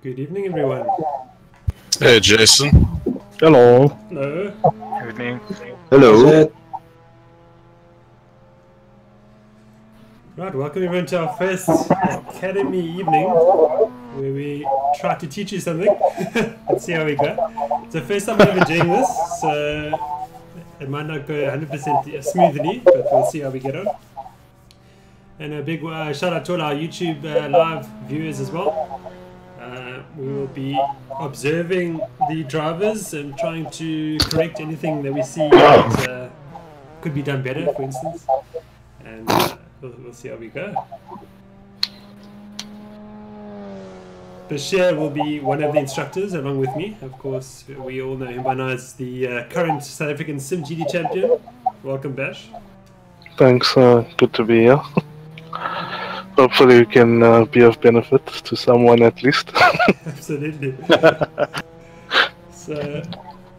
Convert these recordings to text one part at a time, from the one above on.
Good evening, everyone. Hey, Jason. Hello. Hello. Good evening. Hello. Right, welcome everyone to our first Academy evening, where we try to teach you something. Let's see how we go. It's the first time I'm ever doing this, so it might not go 100% smoothly, but we'll see how we get on. And a big shout out to all our YouTube live viewers as well. We will be observing the drivers and trying to correct anything that we see that could be done better, for instance. And we'll see how we go. Bashir will be one of the instructors along with me. Of course, we all know him by now as the current South African Sim GT champion. Welcome, Bash. Thanks, good to be here. Hopefully we can be of benefit to someone at least. Absolutely. So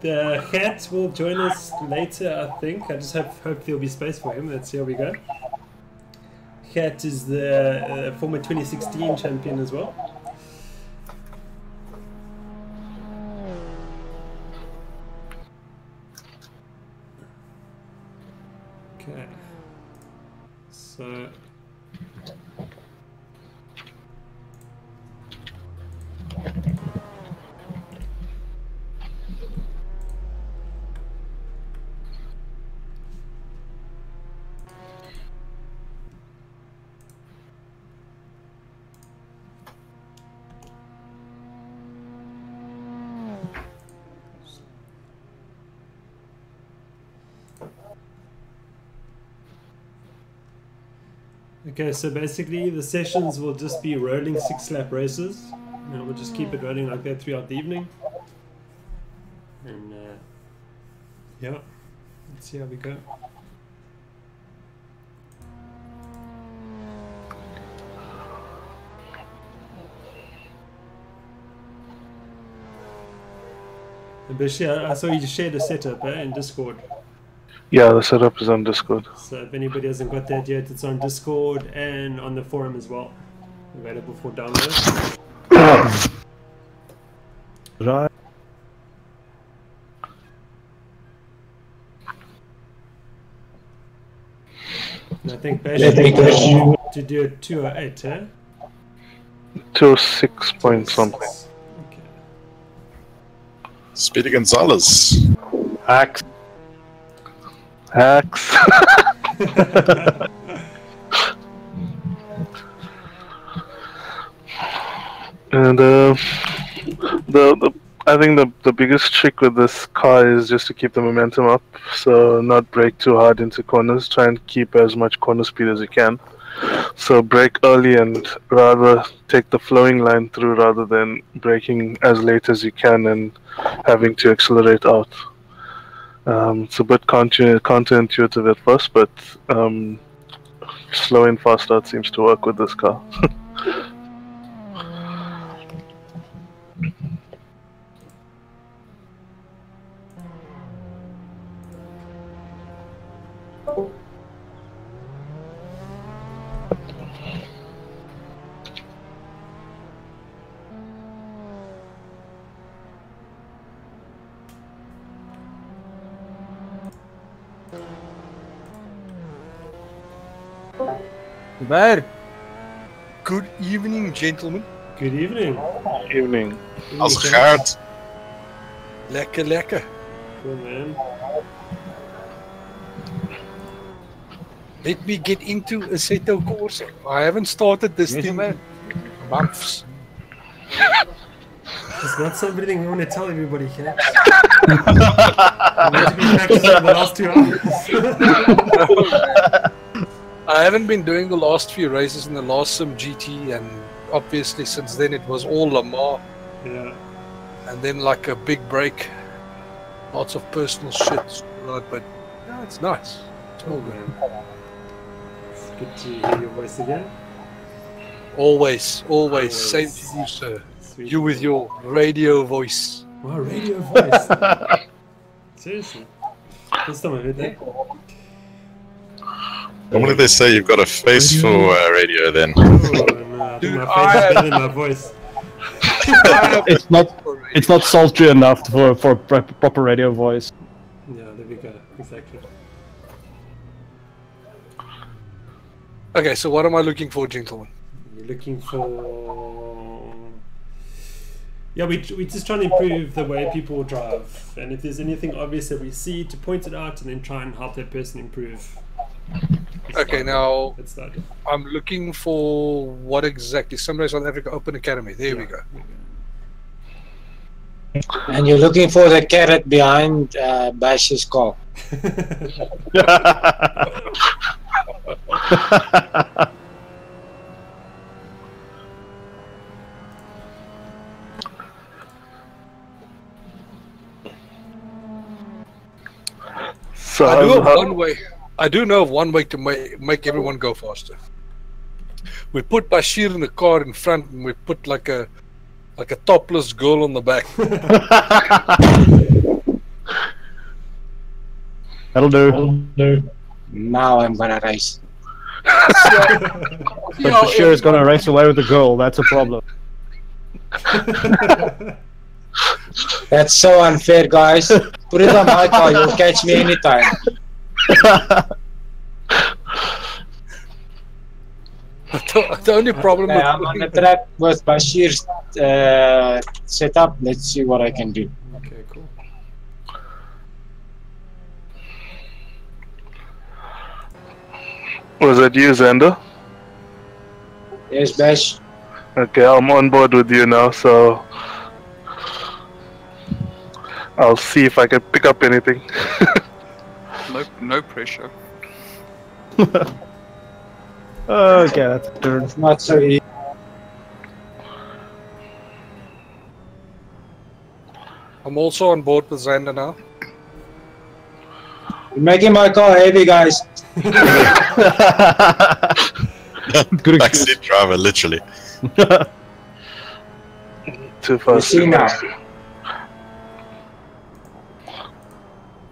the Hat will join us later, I think. I just hope there'll be space for him. Let's see how we go. Hat is the former 2016 champion as well. Okay. So okay, so basically the sessions will just be rolling 6-lap races, and we'll just keep it rolling like that throughout the evening. And yeah, let's see how we go. And Bashir, I saw you shared a setup in Discord. Yeah, the setup is on Discord. So if anybody hasn't got that yet, it's on Discord and on the forum as well. Available for download. Right. And I think Bash to do a 208, eh? 206 point something. Okay. Speedy Gonzalez. Hacks. Hacks. And I think the biggest trick with this car is just to keep the momentum up, so not brake too hard into corners. Try and keep as much corner speed as you can. So brake early and rather take the flowing line through rather than braking as late as you can and having to accelerate out. It's a bit counterintuitive at first, but slow and fast start seems to work with this car. Maar, good evening, gentlemen. Good evening. Evening. Als het gaat. Lekker, lekker. Cool, man. Let me get into Assetto Corsa. I haven't started this thing in months. It's not something we want to tell everybody here. We need to be practicing the last 2 hours. I haven't been doing the last few races in the last Sim GT, and obviously since then it was all Lamar. Yeah. And then like a big break. Lots of personal shit. But yeah, it's nice. It's all good. It's good to hear your voice again. Always. Same to you, sir. Sweet. You with your radio voice. Wow, radio voice. Seriously. First time I heard that. Normally they say you've got a face for radio then. Oh, no, I think my face is better than my voice. It's not sultry enough for proper radio voice. Yeah, there we go. Exactly. Okay, so what am I looking for, gentlemen? You're looking for... Yeah, we're just trying to improve the way people drive. And if there's anything obvious that we see, to point it out and then try and help that person improve. Okay, now Let's start. I'm looking for what exactly? Sunday South Africa Open Academy. There we go. And you're looking for the carrot behind Bash's car. So I do know of one way to make everyone go faster. We put Bashir in the car in front, and we put like a topless girl on the back. That'll do. Now I'm gonna race. But Bashir is gonna race away with the girl. That's a problem. That's so unfair, guys. Put it on my car, you'll catch me anytime. The only problem Okay, I'm on the track with Bashir's setup. Let's see what I can do. Okay, cool. was that you, Xander? Yes, Bash. Okay, I'm on board with you now, so I'll see if I can pick up anything. No pressure. Okay, that's a turn. It's not so easy. I'm also on board with Xander now. You're making my car heavy, guys. Good Backseat driver, literally. Too You fast. see now.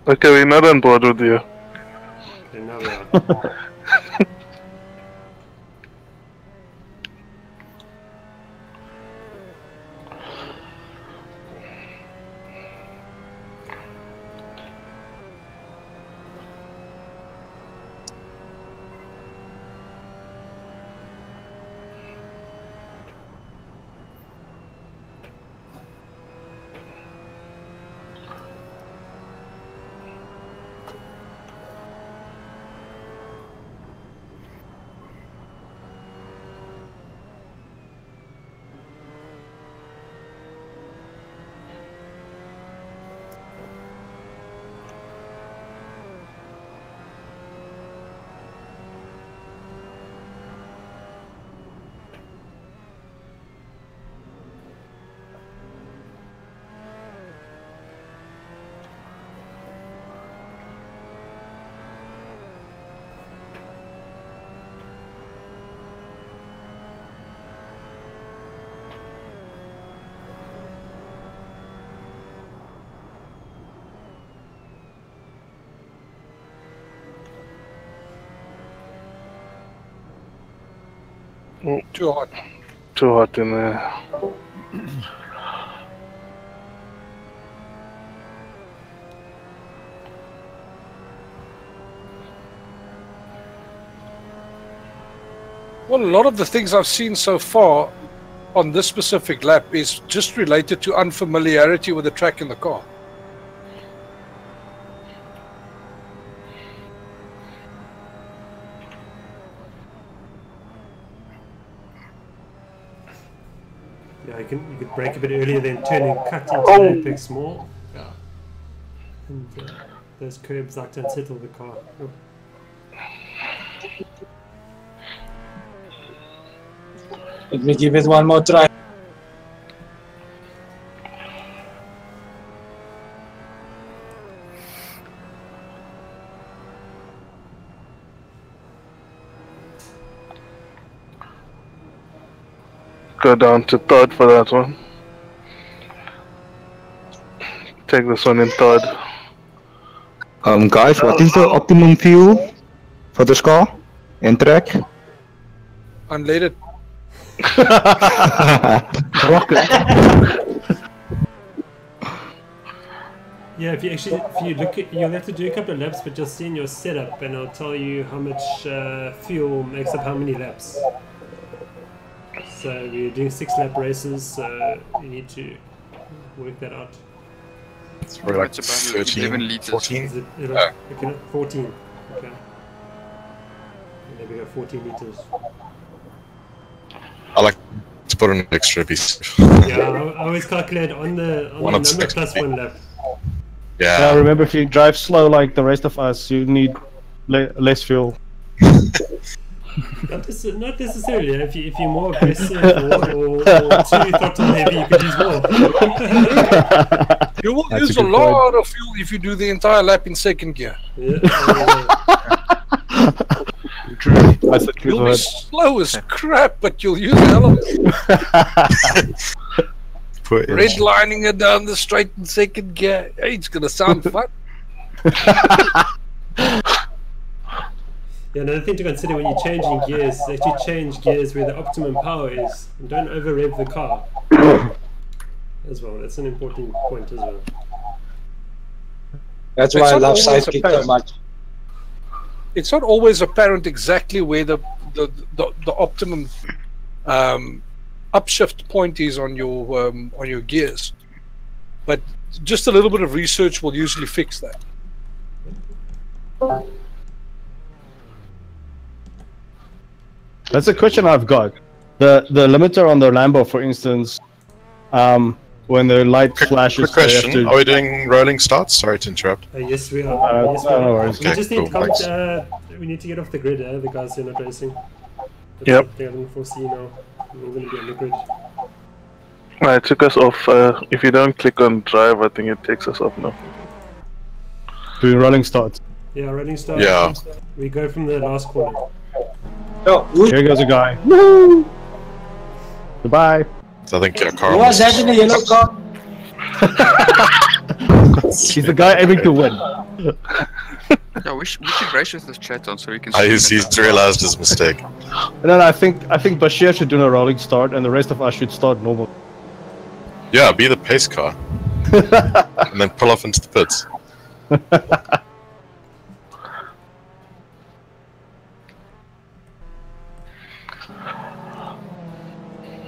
Okay, we're not on board with you. Okay, now we are. Too hot. Too hot in there. Well, a lot of the things I've seen so far on this specific lap is just related to unfamiliarity with the track in the car. Yeah, you could brake a bit earlier, then turn and cut into the apex more. Yeah. And those curbs like to unsettle the car. Oh. Let me give it one more try. Go down to third for that one. Take this one in third. Guys, what is the optimum fuel for this car and track? Unleaded. Rocket. Yeah, if you look at, you'll have to do a couple of laps, but just see in your setup, and it'll tell you how much fuel makes up how many laps. So we're doing 6-lap races, so you need to work that out. It's probably like It's about 13, 11 liters. 14. Is it? Okay, 14. Okay. And there we go, 14 liters. I like to put an extra piece. Yeah, I always calculate on the One of number six. plus 1 lap. Yeah, remember if you drive slow like the rest of us, you need less fuel. Not necessarily. If you're more aggressive or too throttle heavy, you could use more. You will That's use a a good lot of fuel if you do the entire lap in second gear. Yeah. That's a good You'll be word. slow as crap, but you'll use a hell of it. Redlining it down the straight in second gear. Hey, it's gonna sound fun. Yeah, another thing to consider when you're changing gears is that you change gears where the optimum power is, and don't over rev the car as well. That's an important point as well. That's It's why I not love always sidekick so apparent. much. It's not always apparent exactly where the optimum upshift point is on your gears, but just a little bit of research will usually fix that. That's a question I've got. The limiter on the Lambo, for instance, when the light flashes, Quick they have question. to- Are we doing rolling starts? Sorry to interrupt. Yes, we are. Yes, we no are. worries. We Okay, just need cool, thanks. we need to get off the grid, the guys who are not racing. That's Yep. what they're looking for C now. We're going to be on the grid. It took us off. If you don't click on drive, I think it takes us off now. doing rolling starts. Yeah, running start. Yeah. We go from the last corner. No, who Here goes a guy. Woo! Goodbye. I think Carl was that in the yellow car? He's the guy aiming to win. Yeah, we should race with this chat on so we can He's realized his mistake. And then I think Bashir should do a rolling start, and the rest of us should start normal. Yeah, be the pace car. And then pull off into the pits.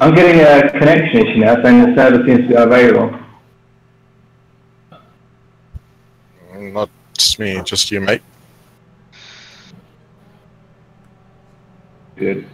I'm getting a connection issue now, saying the server seems to be unavailable. Not just me, just you, mate. Good.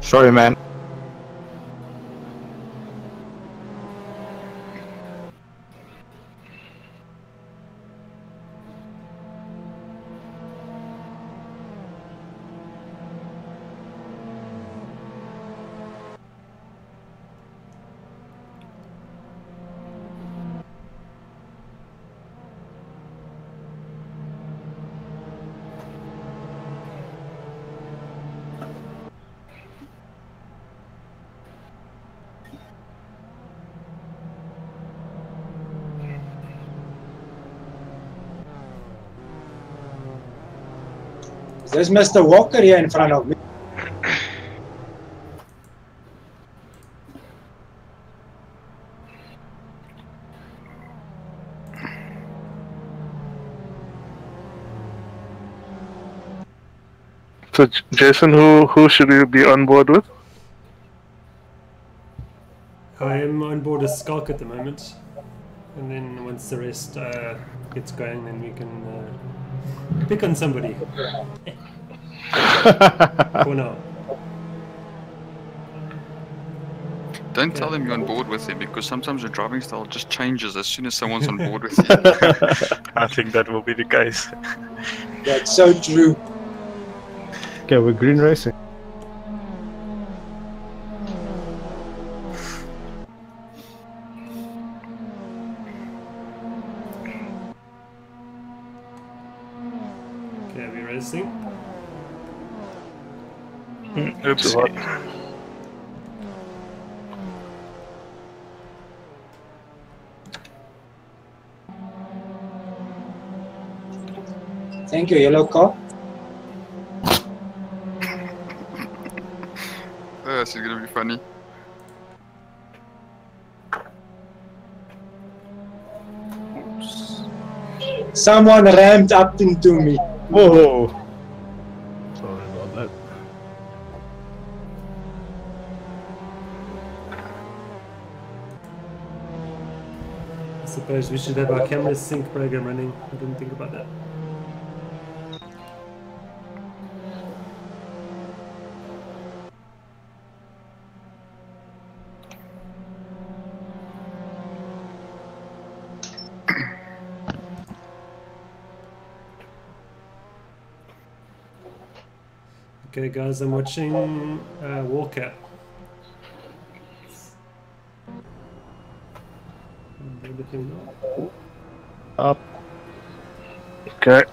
Sorry, man. There's Mr. Walker here in front of me. So, Jason, who should we be on board with? I am on board as Skulk at the moment. And then once the rest gets going, then we can pick on somebody. For now. Don't tell them you're on board with him because sometimes your driving style just changes as soon as someone's on board with you. I think that will be the case. That's so true. Okay, we're green racing. Oops. Thank you, yellow car. This is gonna be funny. Someone rammed up into me. Whoa. Sorry about that. I suppose we should have our camera sync program running. I didn't think about that. Okay, guys, I'm watching Walker. Up. Okay.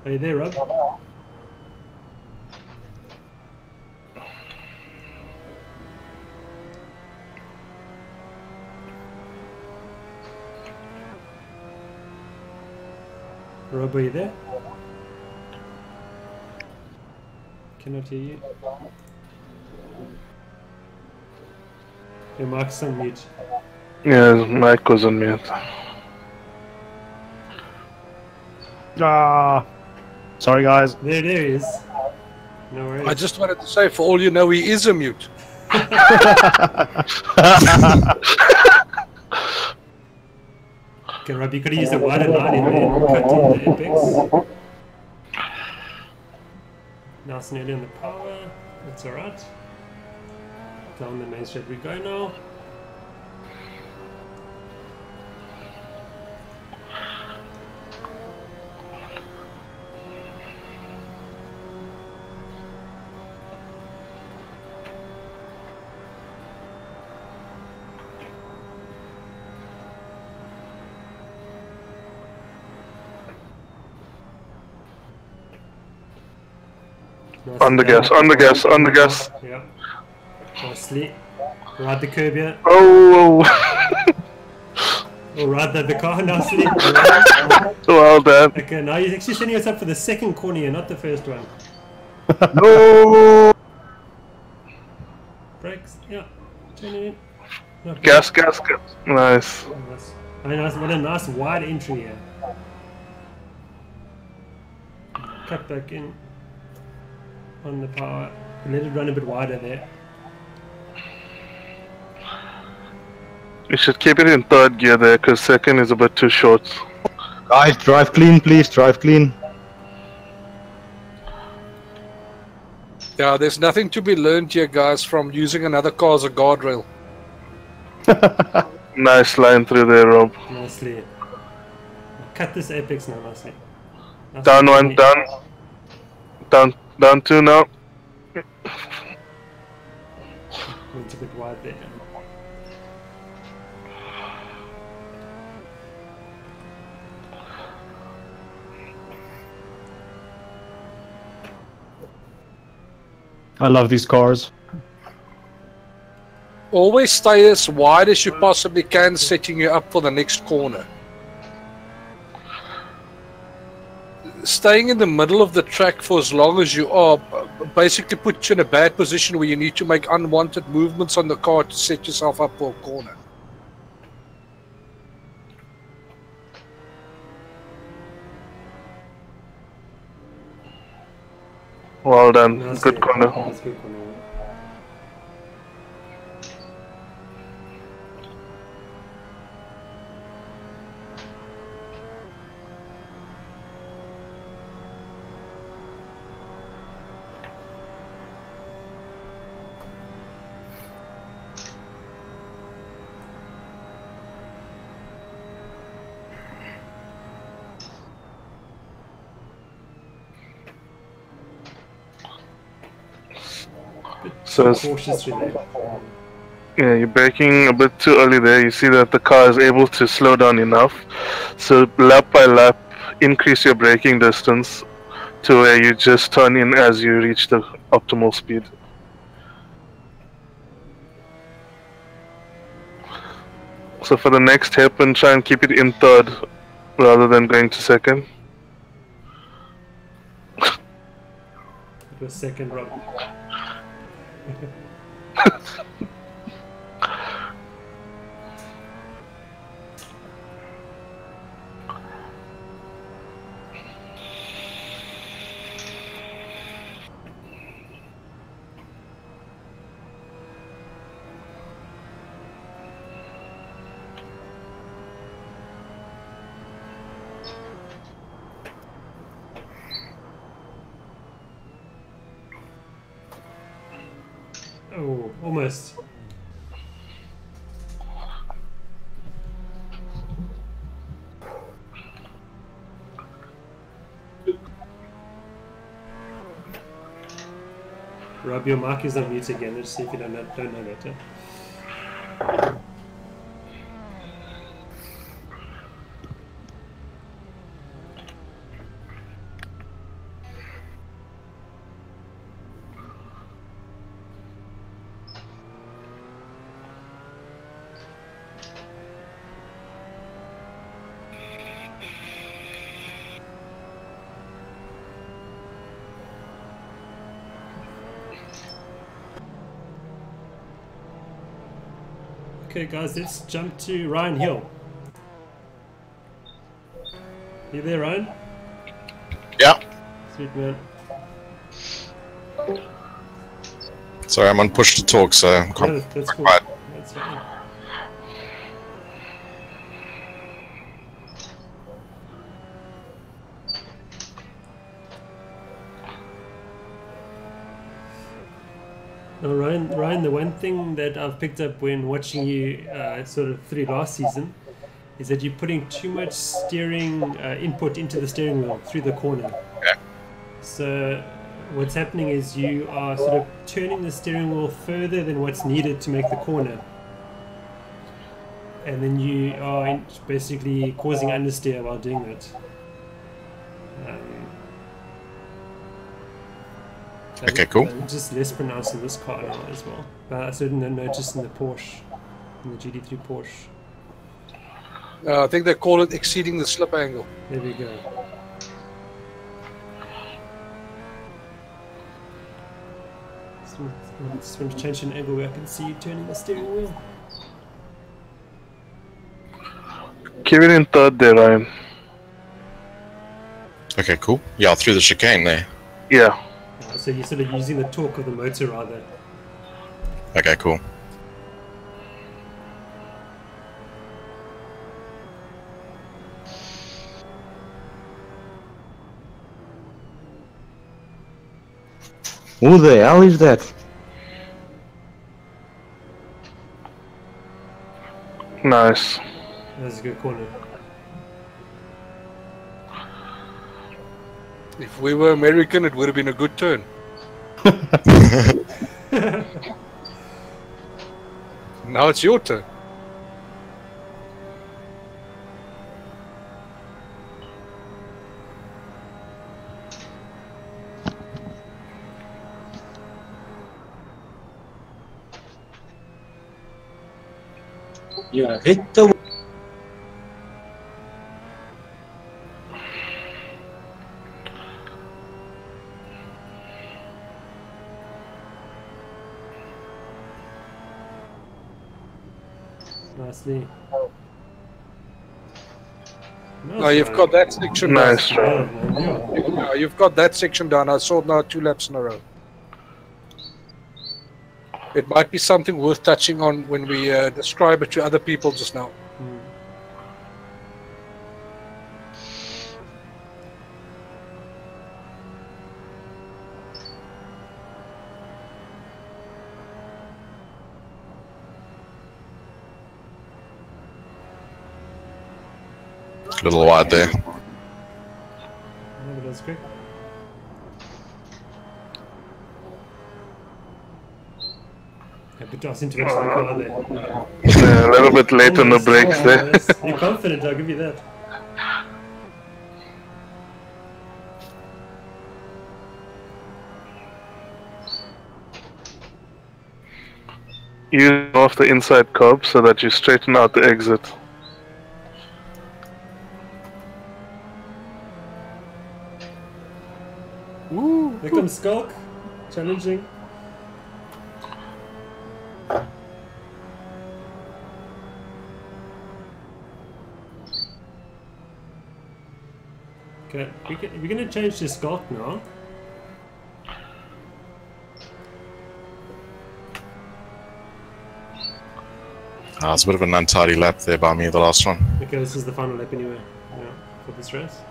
Are you there, Rob? Rob, are you there? Cannot hear you. Your mic's on mute. Yeah, his mic was on mute. Ah. Sorry, guys. There he is. No worries. I just wanted to say, for all you know, he is a mute. Okay, Rob, you could use the wider line in there and cut in the apex. Nice and early on the power. That's alright. Down the main straight we go now. Nice On the down. gas, on the gas, on the gas. Yeah. Nicely. Ride the curb here. Oh! Or ride the car nicely. Right. Well done. Okay, now you're actually setting us up for the second corner here, not the first one. No! Brakes, yeah. Turn it in. Not Gas, bad. gas, gas. Nice. Nice. Very nice. What a nice wide entry here. Cut back in on the power. Let it run a bit wider there. You should keep it in third gear there, because second is a bit too short. Guys, drive clean, please. Drive clean. Yeah, there's nothing to be learned here, guys, from using another car as a guardrail. Nice line through there, Rob. Nicely. Cut this apex now, nicely. Nice Down one, and down. Down two now. went a bit wide there. I love these cars. Always stay as wide as you possibly can, setting you up for the next corner. Staying in the middle of the track for as long as you are basically puts you in a bad position where you need to make unwanted movements on the car to set yourself up for a corner. Well done. Nicely. Good corner. That's good corner. So it's- Cautious with that. Yeah, you're braking a bit too early there. You see that the car is able to slow down enough. So lap by lap, increase your braking distance to where you just turn in as you reach the optimal speed. So for the next hairpin, try and keep it in third rather than going to second. It was second, Rob. Oh, almost. Rob, your mic is on mute again. Let's see if you don't know that. Okay, guys, let's jump to Ryan Hill. You there, Ryan? Yeah. Sweet man. Sorry, I'm on push to talk, so I'm That's cool. quiet. That's fine. Now, Ryan, the one thing that I've picked up when watching you sort of through last season is that you're putting too much steering input into the steering wheel through the corner. Yeah. So what's happening is you are sort of turning the steering wheel further than what's needed to make the corner. And then you are basically causing understeer while doing that. Okay, cool. Just less pronounced in this car now as well. But I certainly noticed in the Porsche, in the GT3 Porsche. I think they call it exceeding the slip angle. There we go. I just want to change an angle where I can see you turning the steering wheel. Keep it in third there, Ryan. Okay, cool. Yeah, through the chicane there. Yeah. So you're sort of using the torque of the motor rather. Okay, cool. Who the hell is that? Nice. That's a good corner. If we were American, it would have been a good turn. Now it's your turn. Yeah, hit the. Nicely. No, you've got that section Nice down. try. No, you've got that section down. I saw it now 2 laps in a row. It might be something worth touching on when we describe it to other people just now. A little wide there. Yeah, but that's quick. A bit tossed into the car there. Yeah, a little bit late on the brakes there. You're confident, I'll give you that. use off the inside curb so that you straighten out the exit. Ooh, here comes Skulk. Challenging. Okay, we're gonna change to Skulk now. It's a bit of an untidy lap there by me, the last one. Okay, this is the final lap anyway. Yeah, for this race.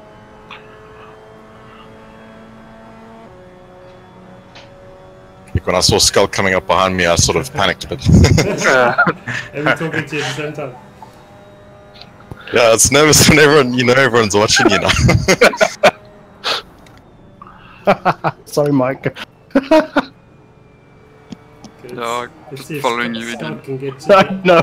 Like when I saw Skull coming up behind me, I sort of panicked a bit. And we're talking to you at the same time. Yeah, it's nervous when everyone's watching you now. Sorry, Mike. No, just following you again. Can get No.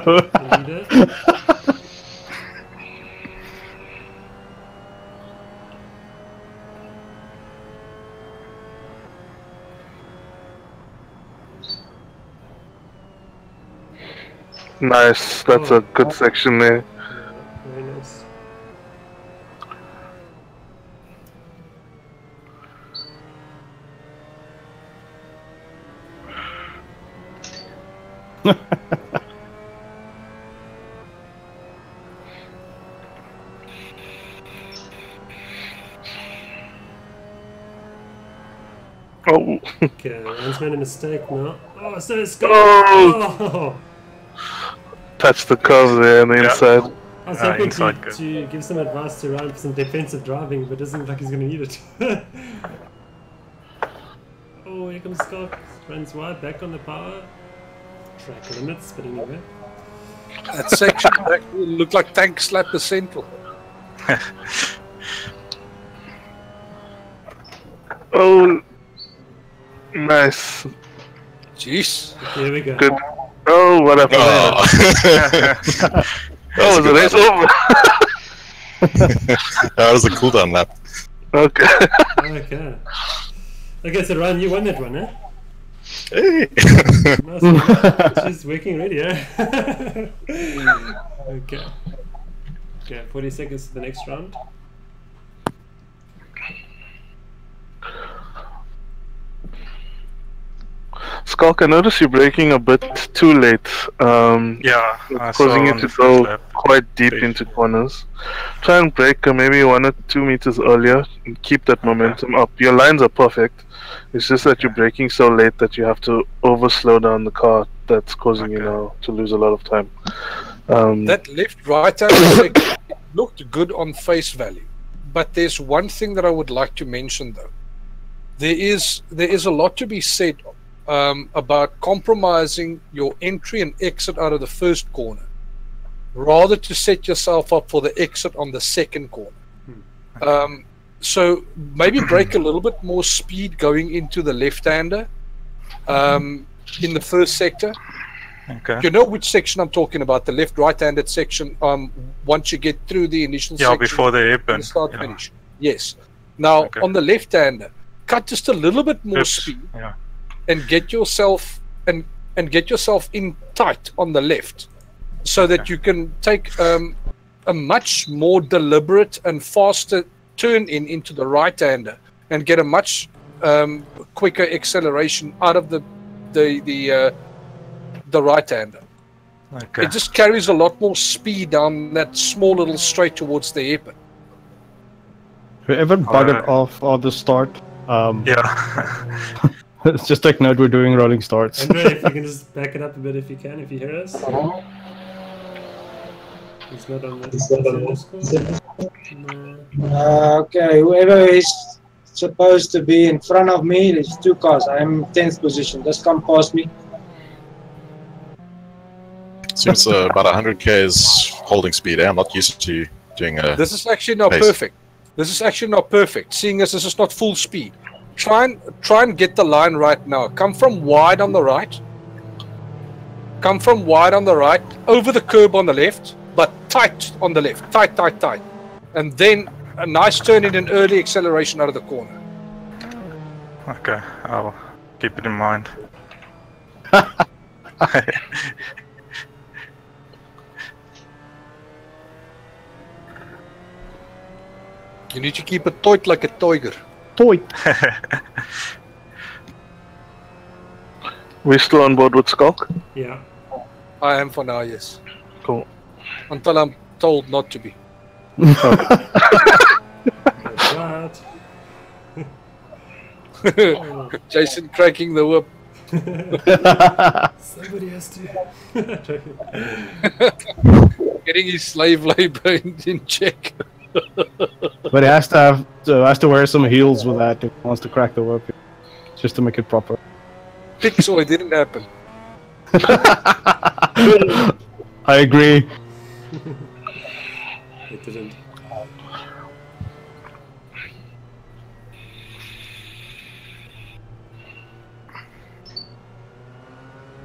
Nice, that's a good section there. Yeah, very nice. Oh. Okay, Ryan's made a mistake now. Oh, so it's gone. Oh. Oh. Touch the curve there on the inside. I was hoping inside to give some advice to Ryan for some defensive driving, but it doesn't look like he's going to need it. Oh, here comes Scott. Runs wide, back on the power. Track limits, but anyway. That section back looked like tank slap the central. Oh, nice. Jeez. Okay, here we go. Good. Oh, what happened there? Oh, the race over. That was a cooldown lap. Okay. Okay. Okay, so Ryan, you won that one, eh? Hey. Nice. She's working ready, eh? Okay. Okay, 40 seconds to the next round. Skulk, I noticed you're braking a bit too late. Yeah, I causing saw you on to the first go lap. quite deep into corners. Try and brake maybe 1 or 2 meters earlier and keep that momentum up. Your lines are perfect. It's just that you're braking so late that you have to over slow down the car. That's causing you now to lose a lot of time. That left-right hand looked good on face value, but there's one thing that I would like to mention though. There is a lot to be said about compromising your entry and exit out of the first corner, rather to set yourself up for the exit on the second corner. So maybe brake a little bit more speed going into the left-hander in the first sector. Okay. You know which section I'm talking about, the left-right-handed section, once you get through the initial section. Yeah, before the hairpin. Start finish. Yes. Now, on the left-hander, cut just a little bit more speed and get yourself and get yourself in tight on the left, so that you can take a much more deliberate and faster turn into the right-hander and get a much quicker acceleration out of the right-hander. Okay. It just carries a lot more speed down that small little straight towards the hairpin. Whoever buggered off at the start, yeah. just take note, we're doing rolling starts. Andre, if you can just back it up a bit if you can, if you hear us. He's not on the No. Okay, whoever is supposed to be in front of me, there's 2 cars. I'm in 10th position. Just come past me. Seems about 100 k's holding speed. I'm not used to doing a. This is actually not perfect. This is actually not perfect, seeing as this is not full speed. Try and get the line right now. Come from wide on the right. Come from wide on the right, over the curb on the left, but tight on the left. Tight, tight, tight. And then a nice turn in an early acceleration out of the corner. Okay, I'll keep it in mind. You need to keep it tight like a tiger. Toy. We still on board with Skulk? Yeah. I am for now, yes. Cool. Until I'm told not to be. That's right. Jason cracking the whip. Somebody has to. Getting his slave labor in check. But he has to wear some heels with that if he wants to crack the whip, just to make it proper. Pixel, it didn't happen. I agree. It didn't.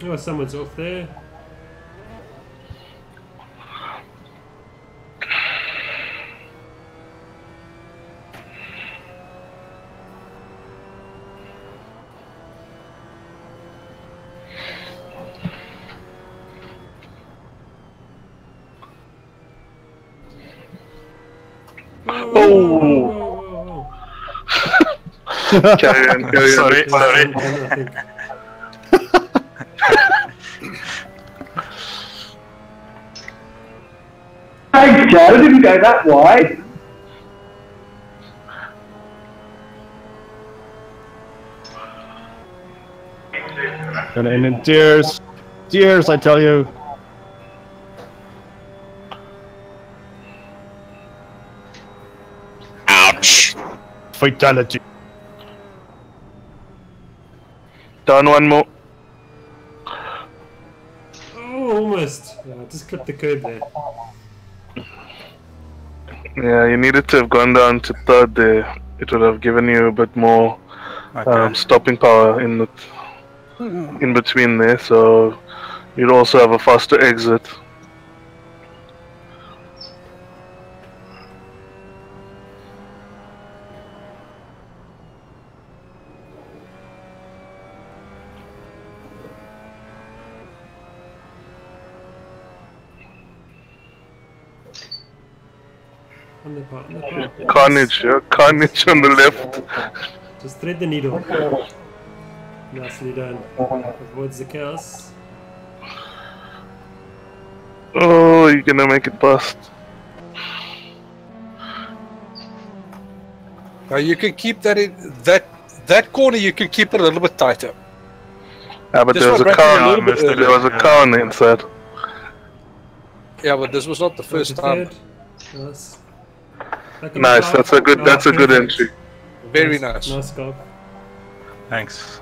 Oh, someone's off there. Oh! Carry on, carry on. Sorry. Hey Joe, didn't go that wide. Gonna end in tears. Tears, I tell you. Ouch. Fatality. Down one more. Oh, almost. Yeah, just clipped the curb there. Yeah, you needed to have gone down to third there. It would have given you a bit more stopping power in between there, so you'd also have a faster exit. On the part. Carnage, yeah, carnage on the left. Just thread the needle. Nicely done. Avoids the chaos. Oh, you're gonna make it past. Now you can keep that in that corner. You can keep it a little bit tighter. Yeah, but Just there was a by car. braking a little bit There was a car on the inside. Yeah, but this was not the first time. Nice. Nice. That's a good. That's a good entry. Very nice. Nice go. Thanks.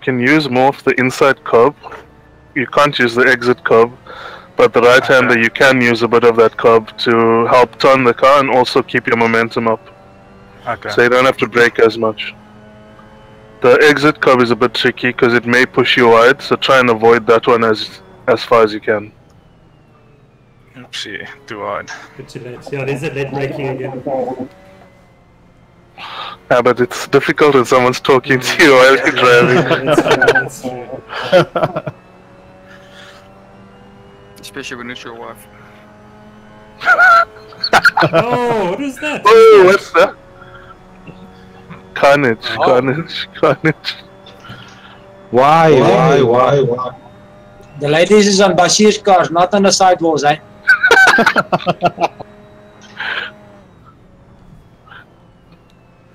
Can use more of the inside curb. You can't use the exit curb, but the right-hander you can use a bit of that curb to help turn the car and also keep your momentum up. Okay. So you don't have to brake as much. The exit curb is a bit tricky because it may push you wide, so try and avoid that one as far as you can. Oopsie, too hard. Bit too late. Yeah, there's a late braking again. Yeah, but it's difficult when someone's talking to you while you're driving. That's true. Especially when it's your wife. Oh, what is that? Oh, what's that? Carnage, carnage, carnage. Why? The ladies is on Bashir's cars, not on the sidewalls, eh?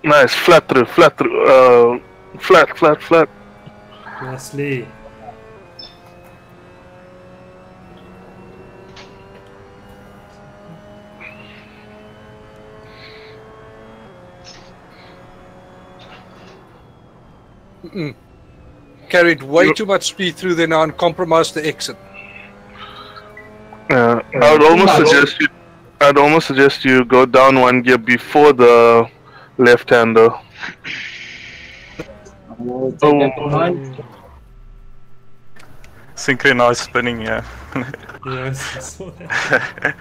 Nice, flat through, flat. Nicely. Carried way too much speed through there now and compromised the exit. I would almost suggest you go down one gear before the left-hander. Synchronized spinning, yeah. Yes, I saw that.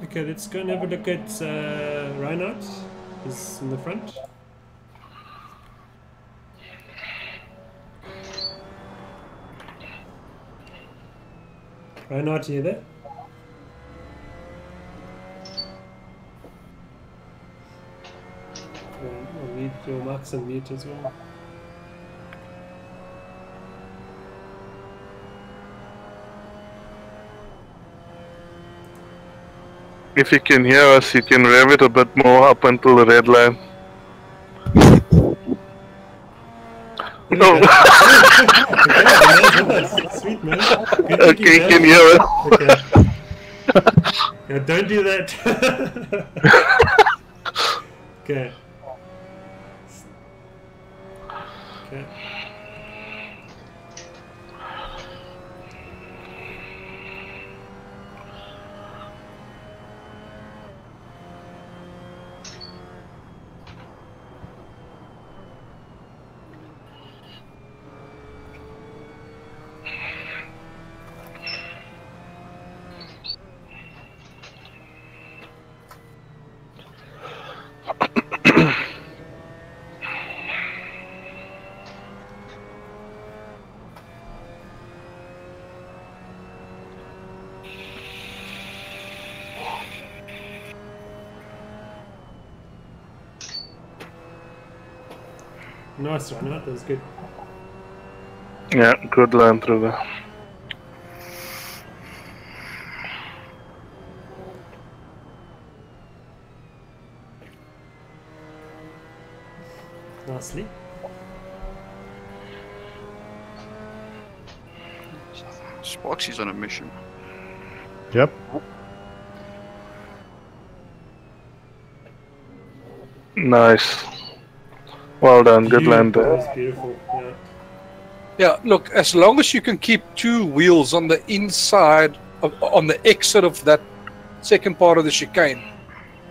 Okay, let's go and have a look at Reinhardt. He's in the front. Reinhardt, you there? I'll need your marks and mute as well. If you can hear us, you can rev it a bit more up until the red line. No. Sweet man. Good Okay, you can hear us. Okay. Yeah, don't do that. Okay. Okay. Nice one, that was good. Yeah, good line through there. Nicely. Sparksy's on a mission. Yep. Nice. Well done, good land That there. was beautiful. Yeah. Yeah, look, as long as you can keep two wheels on the inside, on the exit of that second part of the chicane,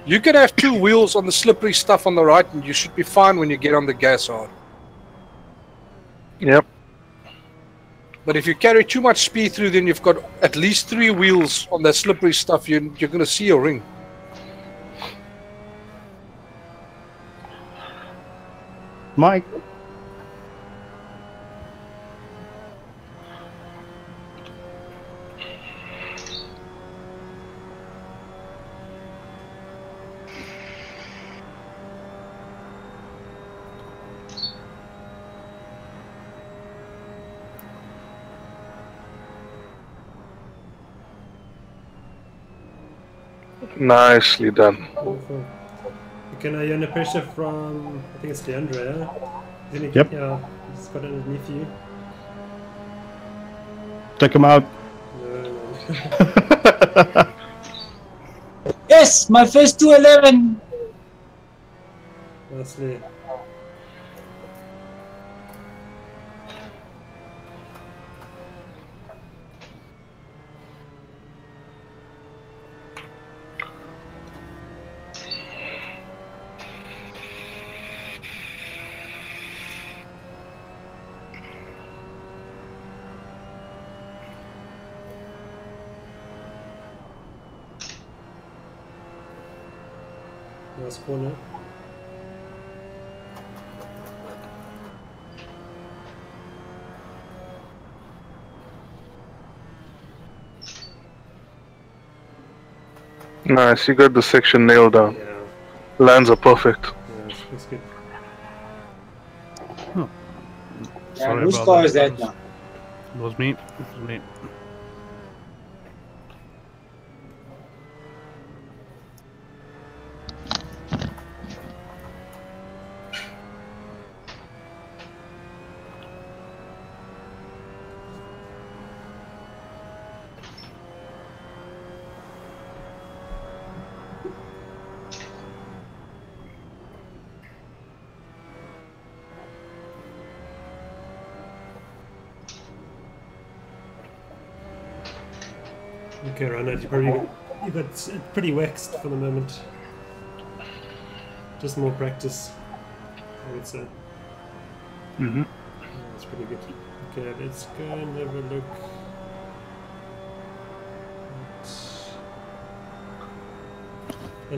you can have two wheels on the slippery stuff on the right and you should be fine when you get on the gas hard. Yep. But if you carry too much speed through, then you've got at least three wheels on that slippery stuff, you're going to see your ring. Mike. Nicely done. Beautiful. Okay, now you're under pressure from, I think it's Deandre, yeah? Yep. Yeah, he's got underneath you. Take him out. No. Yes, my first 211. Nicely. Nice corner. Nice, you got the section nailed down. Yeah, Lands are perfect. yeah, that's good. And whose car is that now? It was me. It was me. Okay, Reinhardt, you got pretty waxed for the moment. Just more practice, I would say. Mm-hmm. That's pretty good. Okay, let's go and have a look.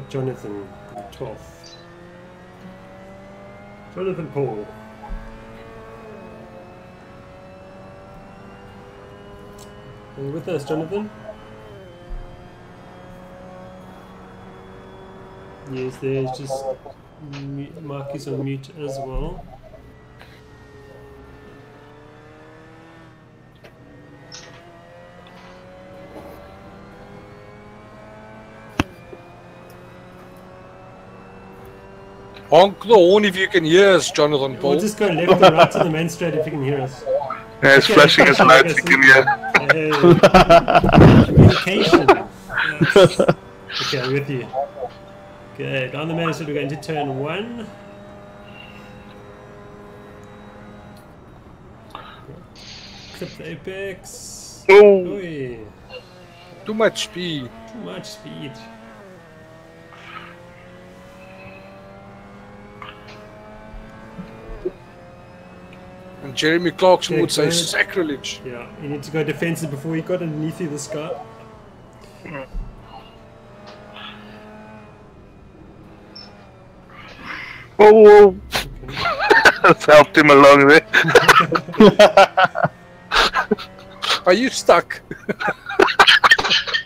Jonathan, the 12th. Jonathan Paul. Are you with us, Jonathan? Yes, there's just Marcus on mute as well. Honk the horn if you can hear us, Jonathan Paul. We'll just go left and right to the main straight if you can hear us. Yeah, it's flashing his lights, you can hear. Hey. Communication. Yes. Okay, I'm with you. Okay, down the main straight, we're going to turn 1. Clip the apex. Oh! Oi. Too much speed. Too much speed. And Jeremy Clarkson Okay, would say good. sacrilege. Yeah, you need to go defensive before you got underneath you, this guy. Oh! That's helped him along there. Are you stuck?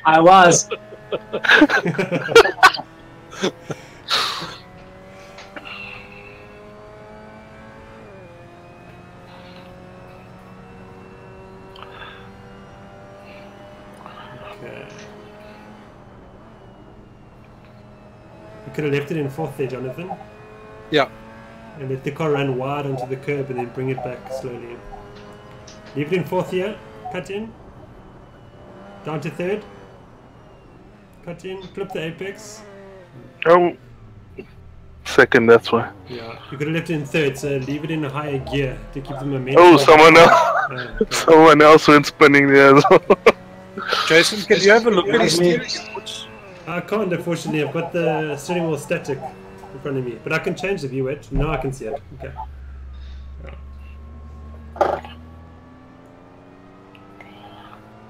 I was. Okay. You could have left it in 4th there, Jonathan. Yeah. And let the car run wide onto the curb and then bring it back slowly. Leave it in 4th here. Cut in. Down to 3rd. Cut in. Clip the apex. Oh! 2nd, that's why. Yeah. You could have left it in 3rd, so leave it in a higher gear to keep the momentum. Oh, someone else! Okay. Someone else went spinning there as well. Jason, can you have a look at his steering? I can't, unfortunately. I've got the steering wheel static in front of me. But I can change the view edge. Now I can see it. Okay.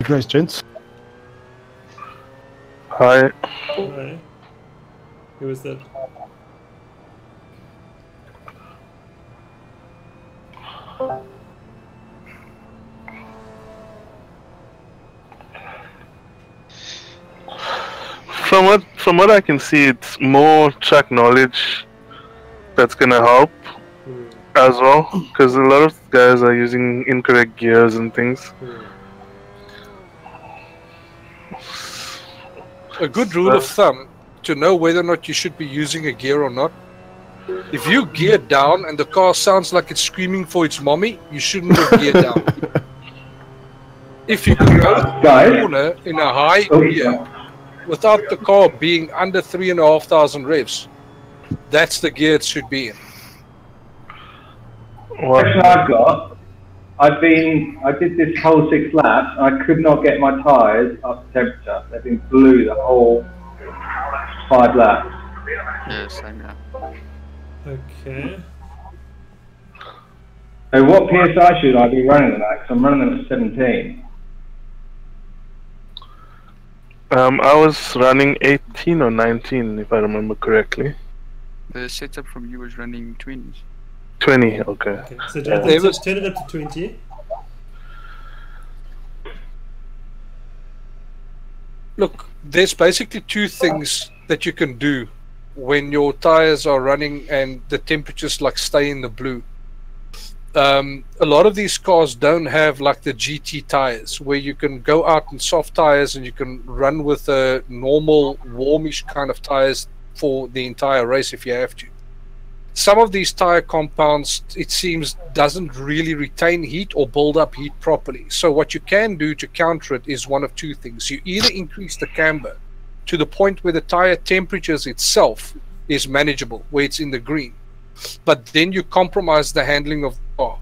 Guys, gents. Hi. Hi. Who was that? From what I can see, it's more track knowledge that's gonna help as well, because a lot of guys are using incorrect gears and things. A good rule of thumb to know whether or not you should be using a gear or not. If you gear down and the car sounds like it's screaming for its mommy, you shouldn't have geared down. If you can go to the corner in a high gear without the car being under 3,500 revs, that's the gear it should be in. Question I've got, I did this whole 6 laps, and I could not get my tyres up to temperature. They've been blue the whole 5 laps. Yeah, same now. Okay. So what PSI should I be running them at? Because I'm running them at 17. I was running 18 or 19, if I remember correctly. The setup from you was running 20s. 20, okay. Okay. So Jonathan, turn it up to 20. Look, there's basically 2 things that you can do when your tires are running and the temperatures like stay in the blue. A lot of these cars don't have like the GT tires where you can go out in soft tires and you can run with a normal warmish kind of tires for the entire race if you have to. Some of these tire compounds, it seems, doesn't really retain heat or build up heat properly. So what you can do to counter it is one of 2 things. You either increase the camber to the point where the tire temperatures itself is manageable, where it's in the green, but then you compromise the handling of the car.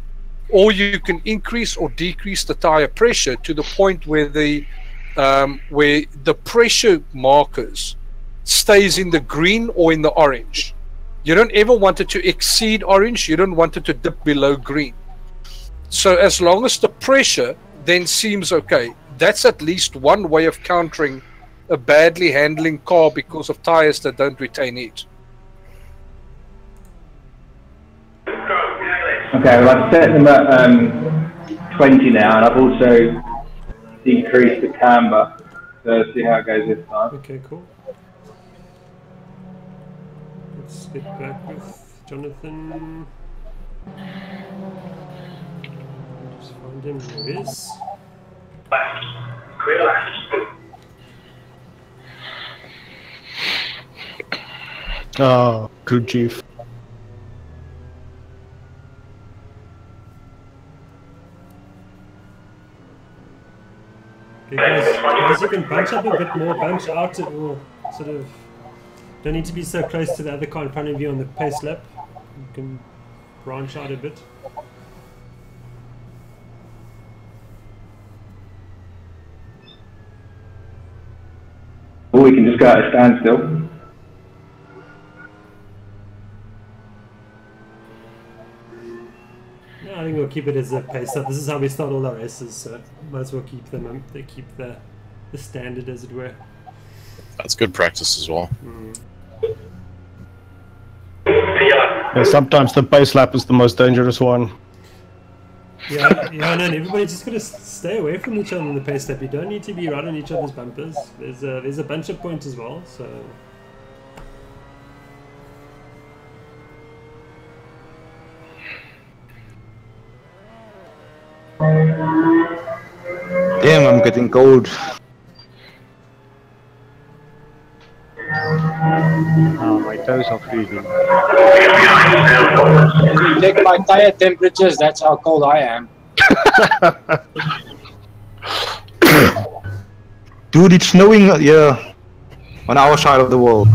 Or you can increase or decrease the tire pressure to the point where the pressure markers stays in the green or in the orange. You don't ever want it to exceed orange. You don't want it to dip below green. So as long as the pressure then seems okay, that's at least one way of countering a badly handling car because of tires that don't retain heat. Okay, well I've set them at 20 now, and I've also decreased the camber. So see how it goes this time. Okay, cool. Let's get back with Jonathan. Just find him. There he is. Oh, good chief. Okay, guys, you can bunch up a bit more, bunch out it will sort of, don't need to be so close to the other car in front of you on the pace lap. You can branch out a bit. Or we can just go at a standstill. I think we'll keep it as a pace up. This is how we start all our races, so might as well keep them. They keep the standard, as it were. That's good practice as well. Yeah, sometimes the pace lap is the most dangerous one. Yeah, no, everybody just gotta stay away from each other on the pace lap. You don't need to be right on each other's bumpers. There's a bunch of points as well, so. Damn, I'm getting cold. Oh, my toes are freezing. If you check my tire temperatures, that's how cold I am. Dude, it's snowing here on our side of the world.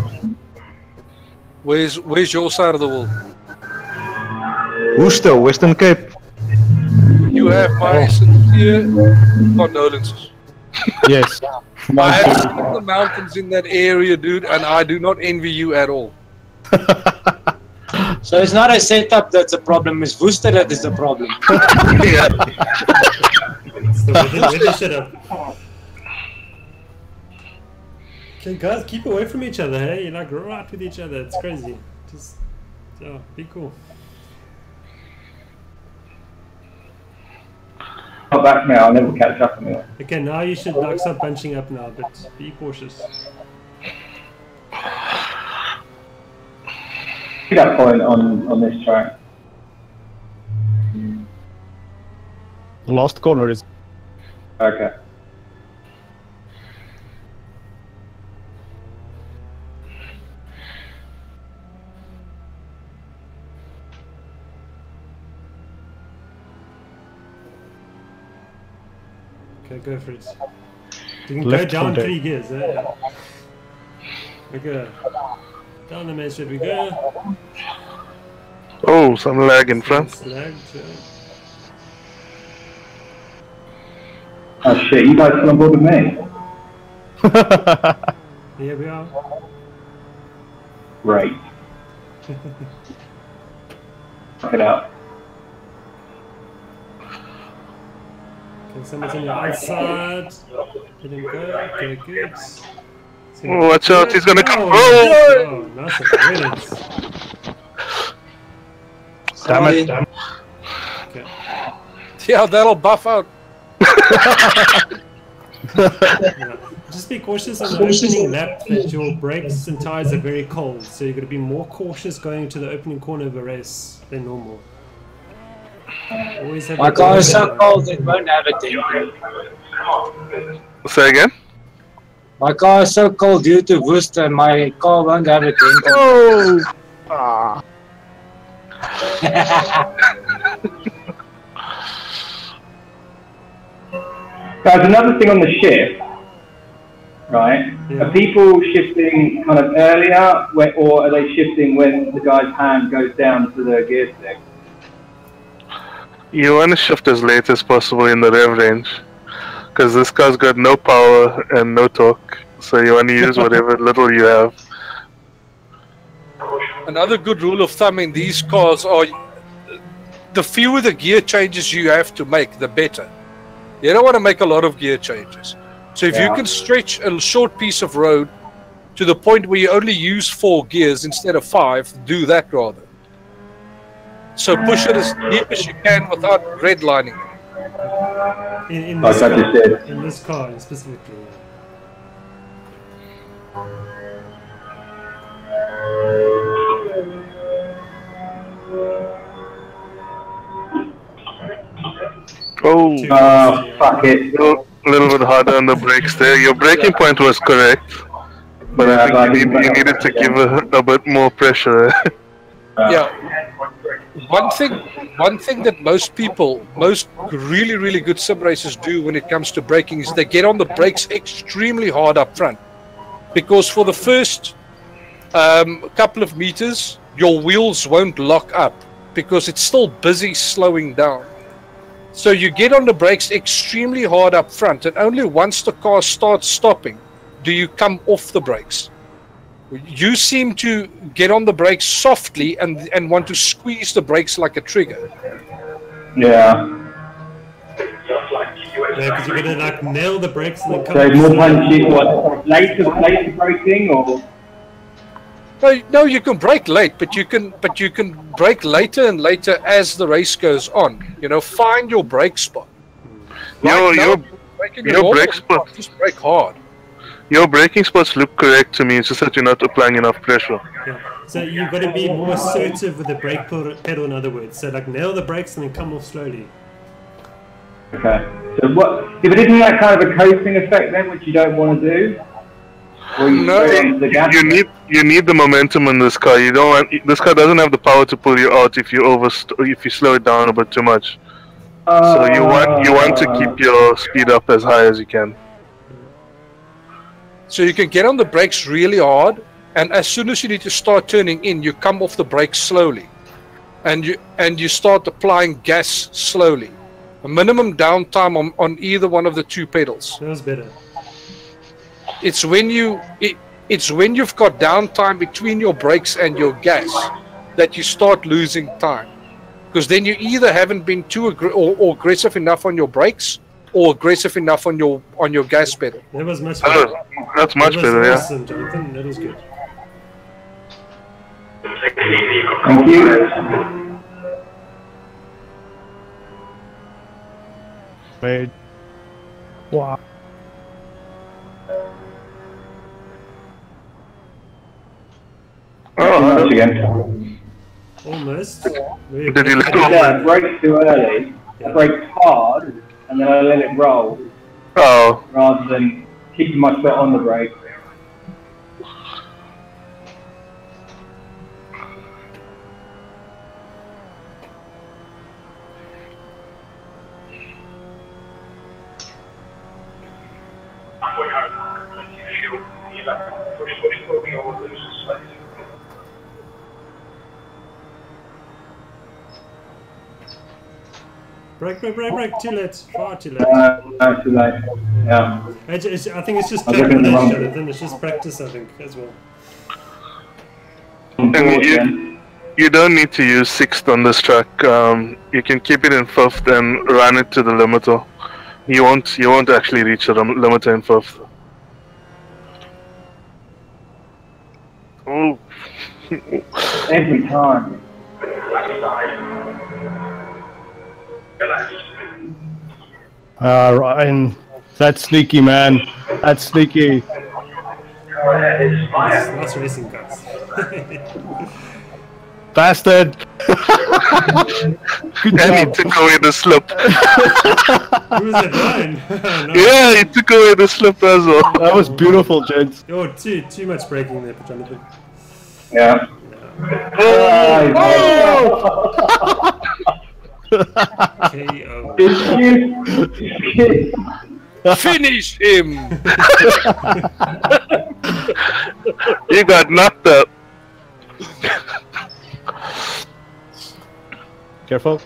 Where's your side of the world? Worcester, Western Cape. You have my sincere condolences. Yes. I have seen the mountains in that area, dude, and I do not envy you at all. So it's not a setup that's a problem, it's Worcester that is the problem. It's the weather setup. Okay, guys, keep away from each other, hey? You're like right with each other. It's crazy. Just, be cool. Not back now, I'll never catch up on it. Okay, now you should like start bunching up now, but be cautious. That point on this track. The last corner is. Okay. Okay, go for it. You can go down 3 gears, eh? Okay. Down the main straight we go. Oh, some lag in front. It's lagged, Oh shit, you guys still on board with me? Here we are. Right. Check it out. Okay, someone's on your outside. Let him go. Okay, good. Oh, watch out, he's gonna come. Oh, nice avoidance. Damn it. Okay. Yeah, that'll buff out. Yeah. Just be cautious on the opening lap that your brakes and tires are very cold, so you've got to be more cautious going to the opening corner of a race than normal. Always have My car is so cold it won't have a dent. Say again? My car is so cold due to Worcester, my car won't have a dent. Oh! Ah. Guys, another thing on the shift, right? Yeah. Are people shifting kind of earlier, or are they shifting when the guy's hand goes down to the gear stick? You want to shift as late as possible in the rev range, because this car's got no power and no torque, so you want to use whatever little you have. Another good rule of thumb in these cars are the fewer the gear changes you have to make, the better. You don't want to make a lot of gear changes. So if you can stretch a short piece of road to the point where you only use 4 gears instead of 5, do that rather. So push it as deep as you can without redlining it. In Like this I car, just said. in this car specifically. Oh, Fuck it. a little bit harder on the brakes there. Your braking point was correct, but Yeah, I think you needed to give a bit more pressure. Yeah. One thing that most really good sim racers do when it comes to braking is they get on the brakes extremely hard up front, because for the first couple of meters your wheels won't lock up because it's still busy slowing down. So you get on the brakes extremely hard up front, and only once the car starts stopping do you come off the brakes. You seem to get on the brakes softly and want to squeeze the brakes like a trigger. Yeah. Yeah, because you're gonna like nail the brakes and then come. So more punchy, what? Later braking or? No, you can brake late, but you can brake later and later as the race goes on. You know, find your brake spot. Your brake spot. Just brake hard. Your braking spots look correct to me. It's just that you're not applying enough pressure. Yeah. So you've got to be more assertive with the brake pedal, in other words. So like nail the brakes and then come off slowly. Okay. So what? Yeah, but isn't that kind of a coasting effect then, which you don't want to do? Or you you need the momentum in this car. You don't want this car doesn't have the power to pull you out if you slow it down a bit too much. So you want to keep your speed up as high as you can. So you can get on the brakes really hard, and as soon as you need to start turning in, you come off the brakes slowly, and you start applying gas slowly. A minimum downtime on either one of the two pedals. Feels better. It's when you've got downtime between your brakes and your gas that you start losing time, because then you either haven't been too or aggressive enough on your brakes, or aggressive enough on your gas pedal. That was much better. That's much better, yeah. Awesome, Jonathan. That was good. Thank you. Wait. Wow. Oh, again. Almost. Did you let I braked too early. I braked hard, and then I let it roll. Oh. Rather than keeping my foot on the brake. Brake. Too late. Far too late. Too late. Yeah. I think it's just practice, Jonathan. It's just practice, I think, as well. And you don't need to use 6th on this track. You can keep it in 5th and run it to the limiter. You won't actually reach the limiter in 5th. Oh. Every time. Ryan, that's sneaky, man. That's sneaky. Nice racing, guys. Bastard. Good And he job. took away the slip. Who was it, Ryan? No. Yeah, he took away the slip as well. That was beautiful, gents. Oh, too much braking there, Jonathan. Yeah. KO. Finish him! You got knocked up. Careful.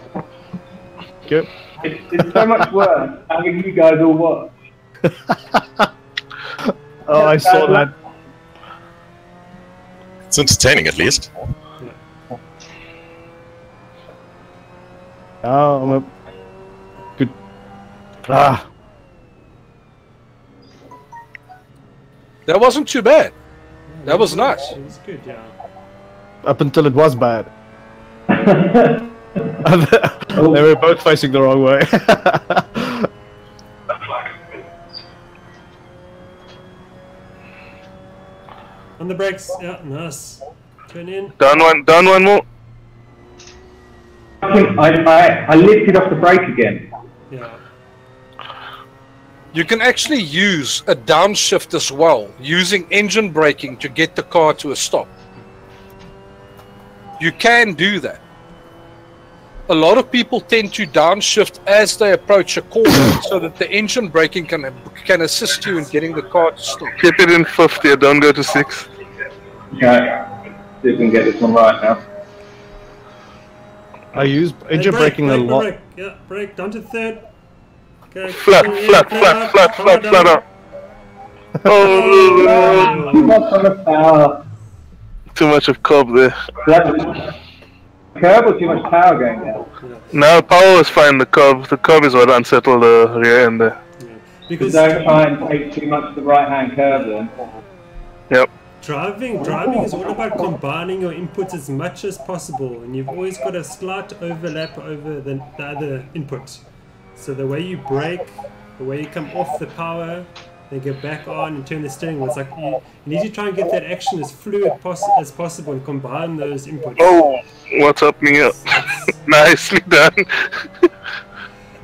Good. It's so much worse having you guys all watch. Oh, I saw that. It's entertaining, at least. Oh, I'm a good. Ah. That wasn't too bad. That was nice. It was good, yeah. Up until it was bad. They were both facing the wrong way. On the brakes, yeah, nice. Turn in. Down one more. I lifted off the brake again. Yeah. You can actually use a downshift as well, using engine braking to get the car to a stop. You can do that. A lot of people tend to downshift as they approach a corner so that the engine braking can assist you in getting the car to stop. Keep it in 50, don't go to 6. Okay. See if we can get this one right now. I use engine braking a lot. Brake. Yeah, brake, down to third. Okay, Flat out. Oh, Not on the power. too much of curb there. Curb or too much power going down? No, power was fine. The curb is what unsettled the rear end there. Yeah. Because Don't try and take too much of the right-hand curve then. Yep. driving is all about combining your inputs as much as possible, and you've always got a slight overlap over the other input. So the way you brake, the way you come off the power, then get back on and turn the steering wheel, it's like you need to try and get that action as fluid as possible and combine those inputs. Oh, what's up, Mia? Nicely done.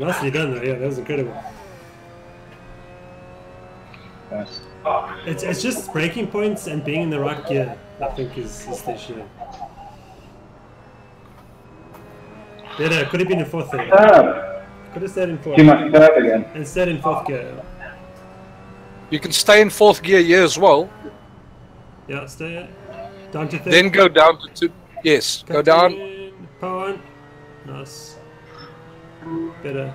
Nicely done though, yeah, that was incredible. Yes. It's just braking points and being in the right gear, I think is the issue. Yeah, could have been in fourth there. Could have stayed in fourth. Too much curve again. And stayed in fourth gear. You can stay in fourth gear here as well. Yeah, stay down to third. Then go down to two. Yes, go down. Power on. Nice. Better.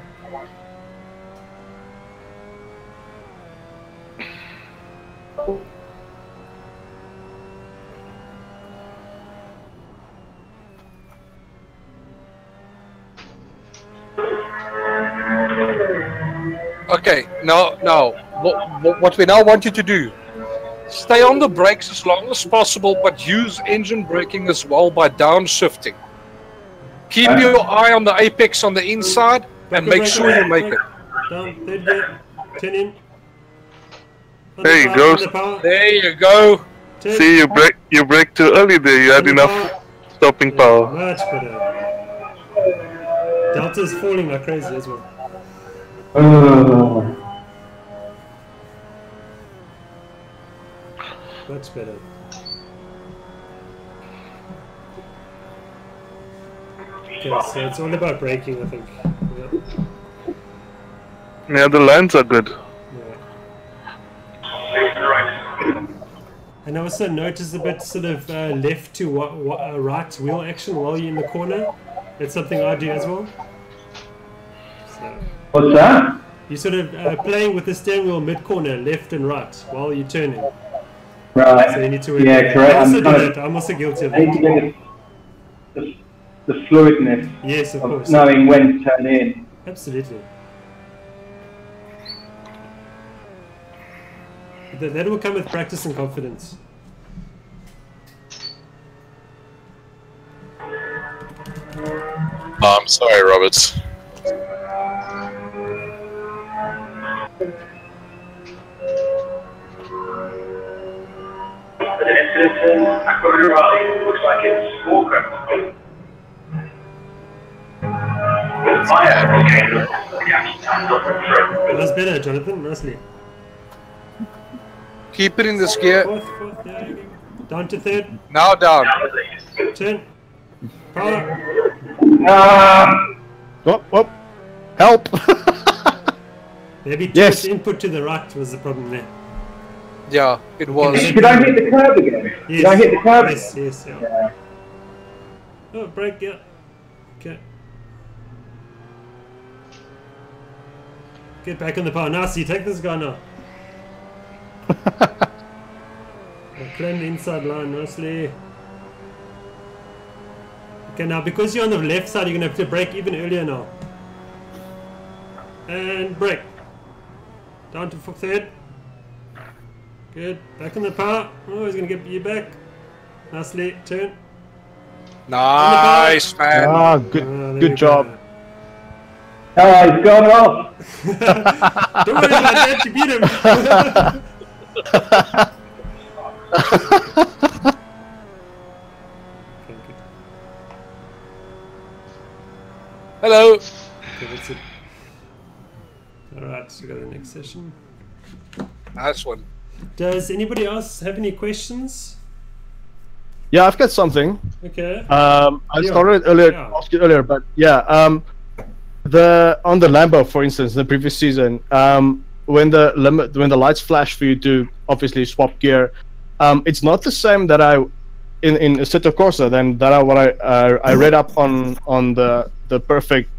Okay, now, what we now want you to do, stay on the brakes as long as possible, but use engine braking as well by downshifting. Keep your eye on the apex on the inside and make sure you make it. Down, third gear, turn in. There you go. There you go. Turn. See, you brake too early there. You had enough stopping power. Much better. Delta's falling like crazy as well. Much better. Okay, so it's all about braking, I think. Yeah, the lines are good. And I also noticed a bit sort of left to right wheel action while you're in the corner. That's something I do as well. So What's that? you're sort of playing with the steering wheel mid-corner, left and right, while you're turning. Right. So you need to Yeah, correct. I also do that. I'm also guilty of I need to that. get the fluidness Yes, of course. knowing when to turn in. Absolutely. That will come with practice and confidence. I'm sorry, Roberts. An incident in Aquaria Raleigh looks like it's more criminal. With my application, the action time doesn't threaten. That was better, Jonathan. Nicely. Keep it in this gear. Fourth, yeah, down to third. Now down. Turn. Power. Whoop. Help! Maybe too Yes. much input to the right was the problem there. Yeah, it was. Did I hit the curb again? Yes. Did I hit the curb? Yes, yeah. Yeah. Oh, brake, yeah. Okay. Get back on the power. Now, see, take this guy now. Claim the inside line nicely. Okay, now because you're on the left side, you're going to have to brake even earlier now. And brake. Down to third. Good. Back on the power. Oh, he's going to get you back. Nicely. Turn. Nice, man. Ah, good job. Oh, he's gone off. Don't worry about that. You beat him. Hello. Okay, that's it. Alright, so we go to the next session. Nice one. Does anybody else have any questions? Yeah, I've got something. Okay. I started earlier, asked you earlier, but yeah, on the Lambo, for instance, in the previous season, when the lights flash for you to obviously swap gear, it's not the same that in Assetto Corsa than what I read up on the perfect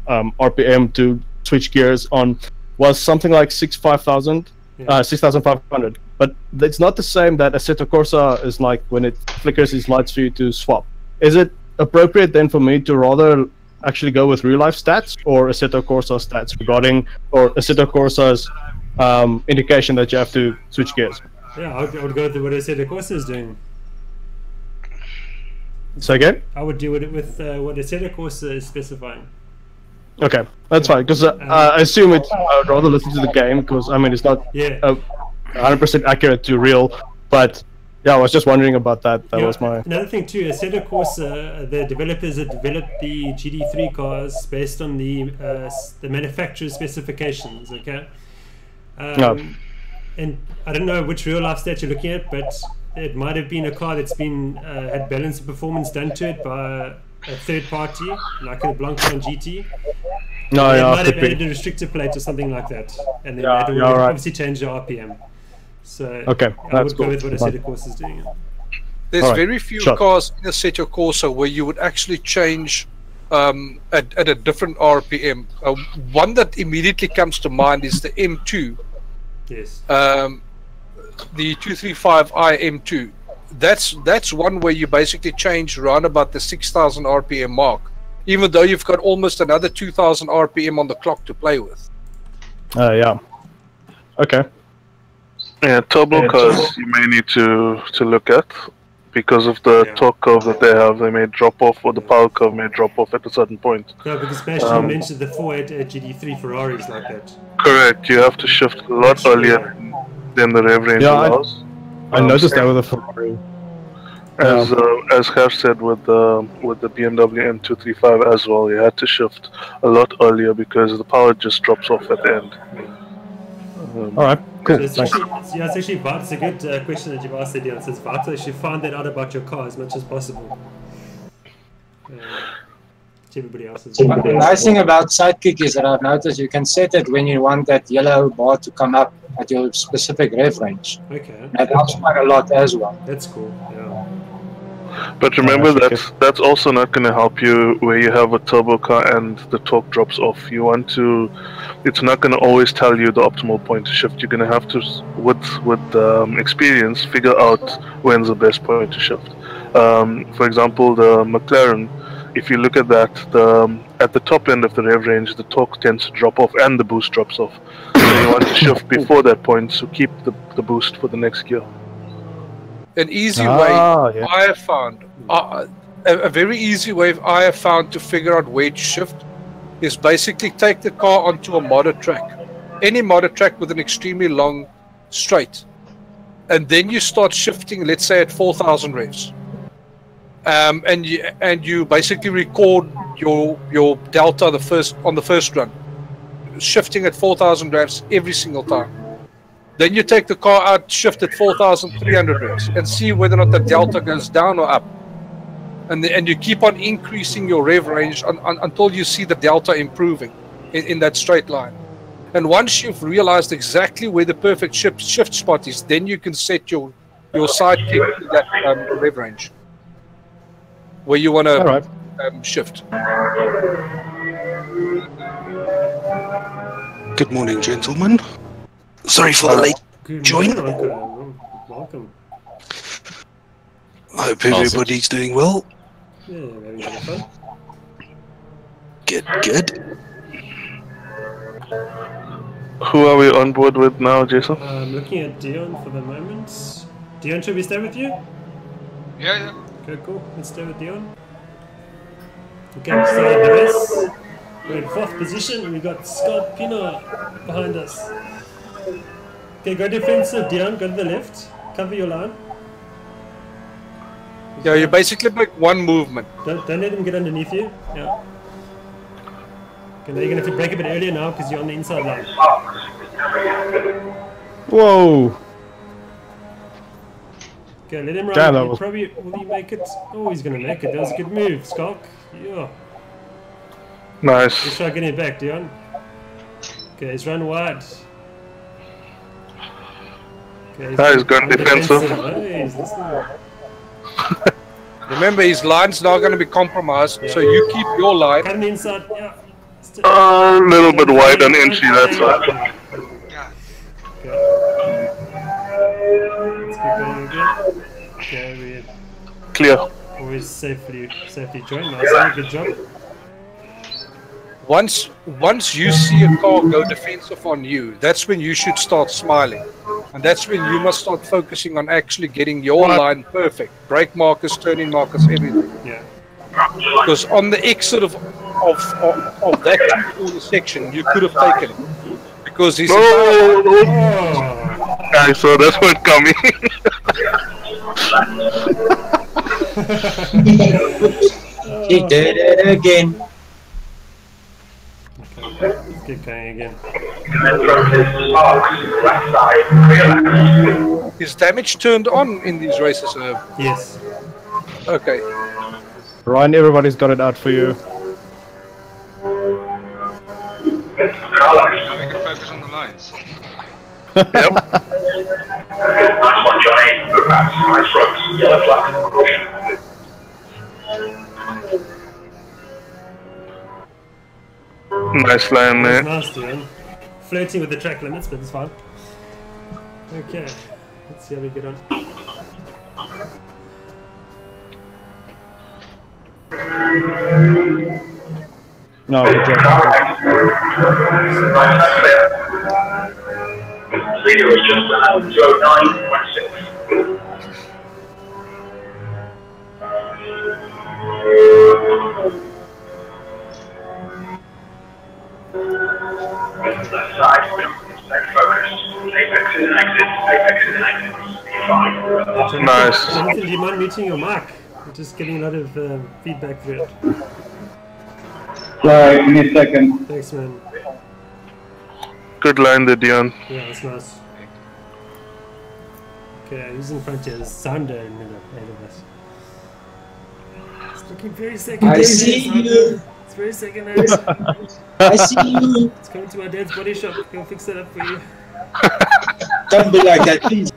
RPM to switch gears on was something like 6,500. But it's not the same that Assetto Corsa is like when it flickers its lights for you to swap. Is it appropriate then for me to rather actually go with real life stats or Assetto Corsa stats regarding or Assetto Corsa's indication that you have to switch gears? Yeah, I would go with what Assetto Corsa is doing. Say again? I would do it with what Assetto Corsa is specifying. Okay, that's fine. Because I assume I would rather listen to the game because I mean it's not 100% accurate to real, but yeah, I was just wondering about that. That was my another thing too. Assetto Corsa, the developers that developed the GT3 cars based on the manufacturer's specifications. Okay. And I don't know which real life stat you're looking at, but it might have been a car that's been had balance of performance done to it by a third party, like a Blancpain GT. No, they yeah, might have added a restrictor plate or something like that, and then that would obviously change the RPM. So okay, I would go with what Assetto Corsa is doing. There's very few cars in Assetto Corsa where you would actually change at a different RPM. One that immediately comes to mind is the M2. Yes. The 235i M2. That's one where you basically change around about the 6,000 RPM mark, even though you've got almost another 2,000 RPM on the clock to play with. Yeah. Okay. Yeah, turbo cars you may need to look at because of the torque curve that they have. They may drop off, or the power curve may drop off at a certain point. No, because Sebastian mentioned the 488 GT3 Ferraris like that. Correct. You have to shift a lot earlier than the rev range allows. I noticed that with the Ferrari. As Harsh said with the BMW M235 as well, you had to shift a lot earlier because the power just drops off at the end. All right, cool. So it's actually it's a good question that you've asked there, Dion. Says Vato, you should find that out about your car as much as possible. Everybody else is. The nice thing about Sidekick is that I've noticed you can set it when you want that yellow bar to come up at your specific rev range. Okay. That helps quite a lot as well. That's cool. Yeah. But remember that's also not going to help you where you have a turbo car and the torque drops off. You want to, it's not going to always tell you the optimal point to shift. You're going to have to, with experience, figure out when's the best point to shift. For example, the McLaren, if you look at that, at the top end of the rev range, the torque tends to drop off and the boost drops off. So you want to shift before that point to keep the boost for the next gear. An easy way I have found, a very easy way I have found to figure out where to shift is basically take the car onto a modded track. Any modded track with an extremely long straight. And then you start shifting, let's say at 4,000 revs. And you basically record your delta on the first run. Shifting at 4,000 revs every single time. Then you take the car out, shift at 4,300 revs, and see whether or not the delta goes down or up. And you keep on increasing your rev range until you see the delta improving in that straight line. And once you've realized exactly where the perfect shift spot is, then you can set your Sidekick to that rev range where you want to shift. Good morning, gentlemen. Sorry for the late join. Welcome. I hope everybody's doing well. Yeah, having a bit of fun. Good. Who are we on board with now, Jason? I'm looking at Dion for the moment. Dion, should we stay with you? Yeah. Okay, cool. Let's stay with Dion. Okay, so the rest. We're in 4th position. We got Scorpino behind us. Okay, go defensive, Dion. Go to the left. Cover your line. Yeah, you basically make one movement. Don't let him get underneath you. Yeah. Okay, now you're gonna have to break a bit earlier now because you're on the inside line. Whoa! Okay, let him run. Damn, that He'll was... probably will he make it? Oh, he's gonna make it. That was a good move, Skulk. Yeah. Nice. Let's try getting it back, Dion. Okay, he's run wide. Okay, he's gone defensive. Hey, he's listening. Remember, his line's now going to be compromised, so you keep your line. Cut him inside, yeah. A little bit wide on entry, that's why. Okay. Let's keep going again. Okay, we're Clear. always safely joined. Nice, good job. Once you see a car go defensive on you, that's when you should start smiling. And that's when you must start focusing on actually getting your line perfect. Brake markers, turning markers, everything. Yeah. Because on the exit of that corner section, you could have taken it. Because he's... I saw that one coming. He did it again. Let's keep going again. Is damage turned on in these races? Yes. Okay. Ryan, everybody's got it out for you. We can focus on the lines. Yep. Nice one, Johnny. Nice front. Yellow flag. Nice line there. Nice, Dion. Flirting with the track limits, but it's fine. Okay, let's see how we get on. No, good job. Leader was just 09.6. Left side, stay focused. Apex is an exit, apex is an exit. Fine. Nice. Jonathan, do you mind muting your mic? We're just getting a lot of feedback through it. Sorry, give me a second. Thanks, man. Good line there, Dion. Yeah, that's nice. Okay, who's in front here? There's Sander in the middle of us. It's looking very secondary. I see you. It's very secondary. I see you. It's coming to my dad's body shop. He'll fix that up for you. Don't be like that, please.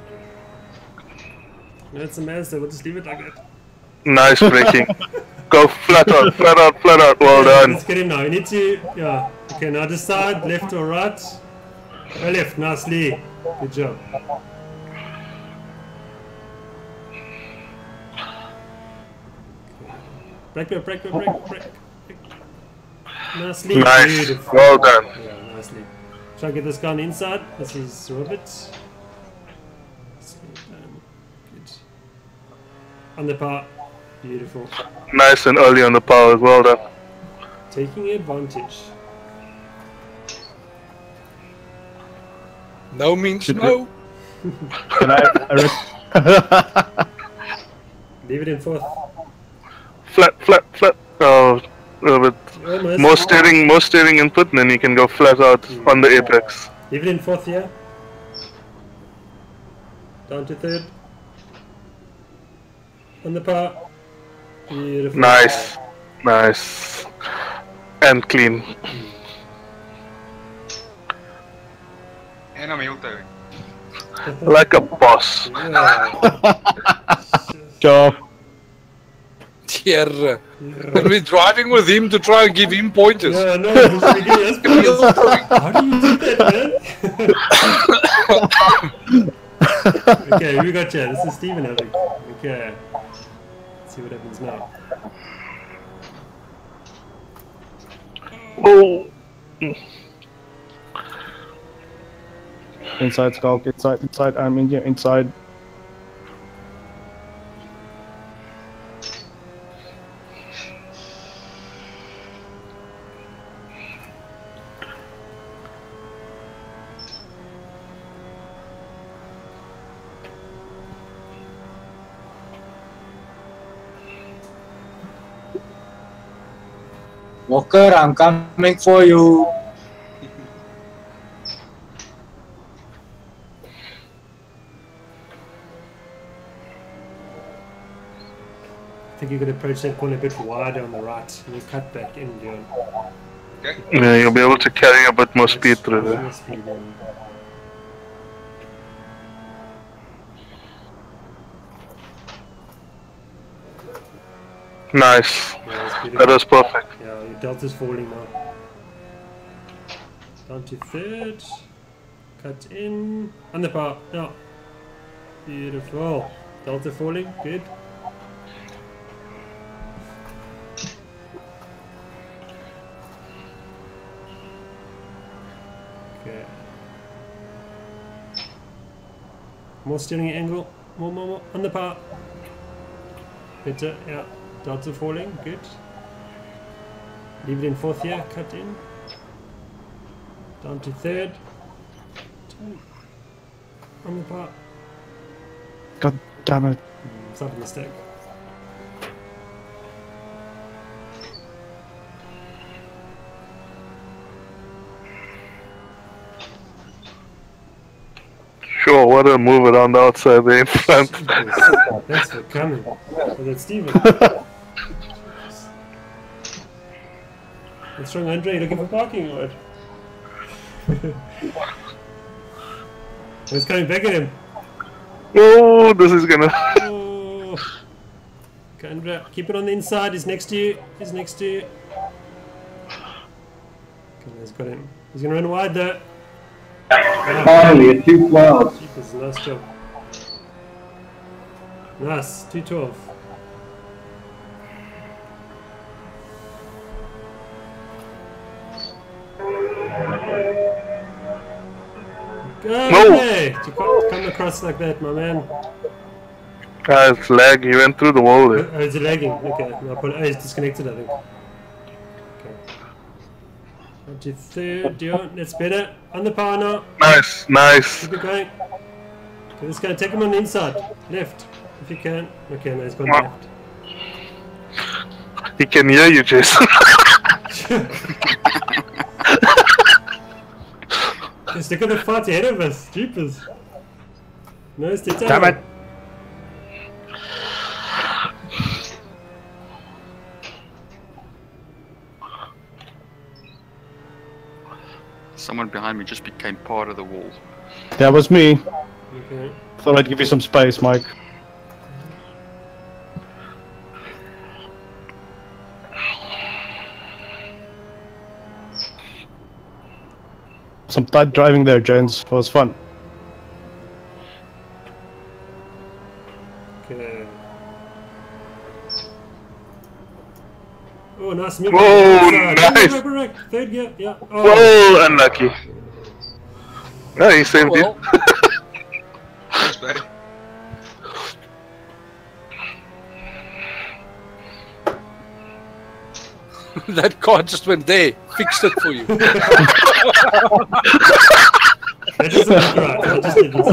No, it's a Mazda. We'll just leave it like that. Nice braking. Go flat out, flat out, flat out. Well done. Let's get him now. We need to, yeah. Okay, now decide left or right. Oh, left. Nicely. Good job. Break. Nicely. Nice. Beautiful. Well done. Yeah, nicely. Try to get this guy on the inside. This is Robert. Good. On the part. Beautiful. Nice and early on the power. Well done. Taking advantage. No means no. Can I Leave it in fourth. Flat. Oh, a little bit Almost. more steering input, and then you can go flat out on the apex. Leave it in fourth here. Down to third. On the par. Beautiful. Nice. And clean. And I'm heel towing. Like a boss. Job. Yeah. And we're driving with him to try and give him pointers. Yeah, no, we should be getting us pointers. How do you do that, man? Okay, we got you. This is Steven, I think. Okay. Let's see what happens now. Oh. Inside, Skulk. Inside. I'm in here. Inside. Walker, I'm coming for you. I think you could approach that corner a bit wider on the right and you cut back in, Dion. Yeah, you'll be able to carry a bit more speed through there. More speed in. Nice. Yeah, That was perfect. Yeah, your delta's falling now. Down to third. Cut in. On the power. No. Beautiful. Delta falling. Good. Okay. More steering angle. More. On the power. Better. Yeah. Delta falling. Good. Leave it in fourth here. Cut in. Down to third. Turn. On the power. God damn it. It's not a mistake. Sure, what a move around the outside there in front. Thanks for coming. Was that Steven? What's wrong, Andre? Looking for parking or what? It's coming back at him. Oh, this is gonna. Oh. Kandra, keep it on the inside. He's next to you. He's next to you. Okay, he's got him. He's gonna run wide though. Finally, a 212. Jeepers, nice job. Nice, 212. No. Hey, you can't come across like that, my man. It's lag. He went through the wall there. Oh, is it lagging? Okay, no, oh, he's disconnected, I think. Okay. On to third, Dion, that's better. On the power now. Nice. Keep it going. Okay, this guy, take him on the inside. Left, if you can. Okay, no, he's gone left. He can hear you, Jason. Just look at the fight ahead of us. Jeepers. No, stay down. Damn it. Someone behind me just became part of the wall. That was me. Okay. Thought I'd give you some space, Mike. Some tight driving there, Jones. It was fun. Okay. Oh, nice move. Whoa, nice. Correct. Third gear, yeah. Oh. Whoa, unlucky. No, he saved it. Thanks, buddy. That car just went there, fixed it for you. That doesn't look right. I just did this.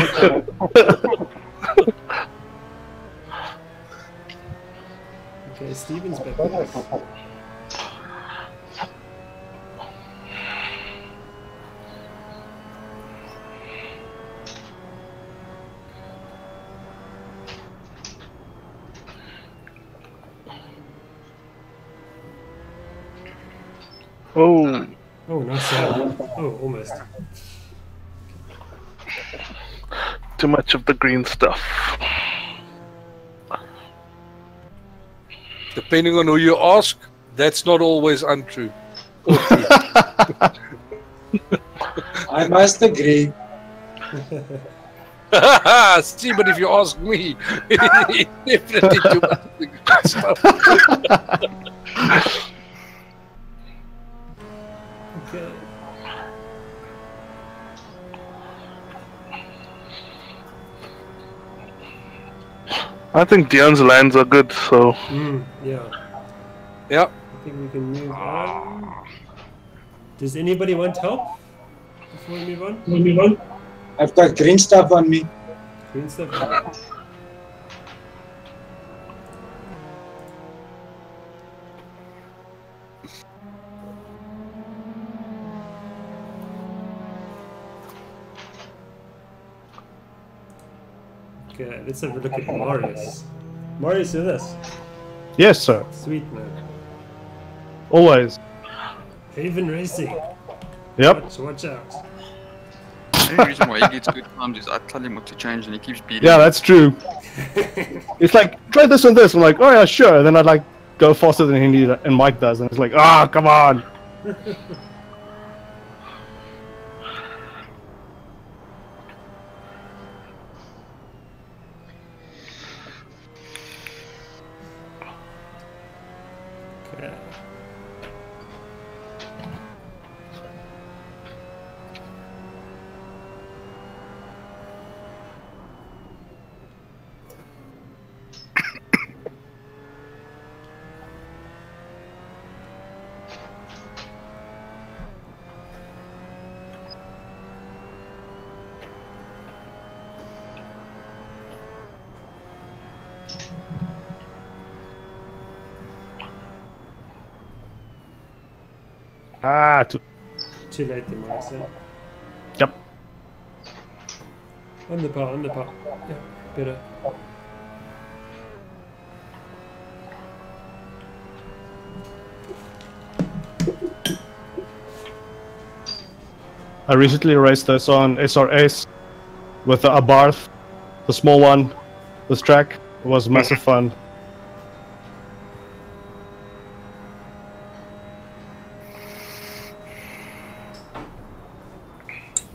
Okay, Steven's back there. Oh. Oh, nice shot. Oh, almost. Too much of the green stuff. Depending on who you ask, that's not always untrue. Or true. I must agree. See, but if you ask me, it's definitely too much of the good stuff. Okay. I think Dion's lands are good, so. Yeah. Yeah. I think we can move on. Does anybody want help before we move on? I've got green stuff on me. Green stuff. Okay, let's have a look at Marius. Marius, do this. Yes, sir. Sweet, man. Always. Haven Racing. Yep. Watch out. The only reason why he gets good times is I tell him what to change and he keeps beating. Yeah, that's true. It's like, try this and this. I'm like, oh yeah, sure. And then I'd like go faster than Hindi and Mike does, and it's like, come on. Okay. Too late, the Marius. Yep. On the par. Yeah, better. I recently raced this on SRS with the Abarth, the small one. This track was massive fun.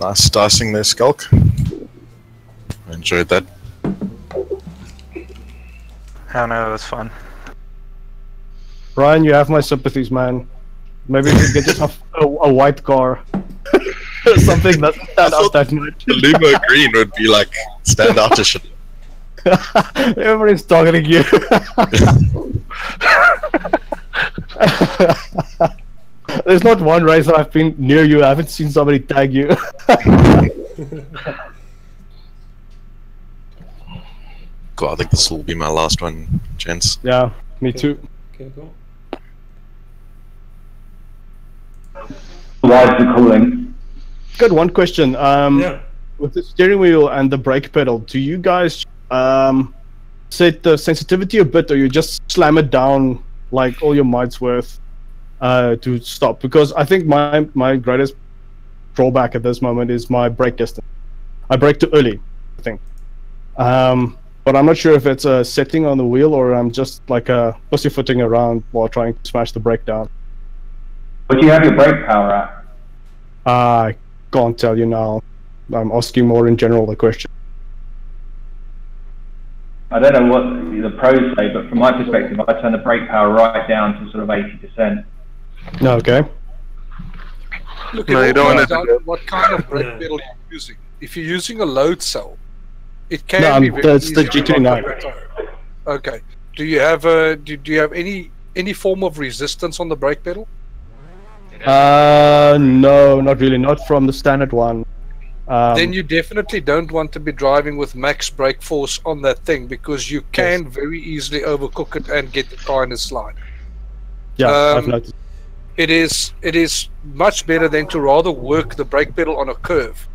Nice dicing there, Skulk. I enjoyed that. Oh no, it was fun. Brian, you have my sympathies, man. Maybe you could get yourself a white car. Something that stand out that much. The Lumo Green would be like stand out to shit. Everybody's targeting you. There's not one race that I've been near you. I haven't seen somebody tag you. God, I think this will be my last one, gents. Yeah, me too. Okay, cool. Why is the cooling? Good, one question. Yeah. With the steering wheel and the brake pedal, do you guys set the sensitivity a bit, or you just slam it down like all your might's worth to stop? Because I think my greatest drawback at this moment is my brake distance. I brake too early, I think. But I'm not sure if it's a setting on the wheel or I'm just like pussyfooting around while trying to smash the brake down. What do you have your brake power at? I can't tell you now. I'm asking more in general the question. I don't know what the pros say, but from my perspective, I turn the brake power right down to sort of 80%. Okay. Look No, you at don't want what kind of brake pedal you're using. If you're using a load cell, it can No, be very that's easy the to GT9. lock the tire. Okay. Do you have any form of resistance on the brake pedal? No, not really. Not from the standard one. Then you definitely don't want to be driving with max brake force on that thing, because you can very easily overcook it and get the car in a slide. Yeah, I've noticed. It is much better than to rather work the brake pedal on a curve.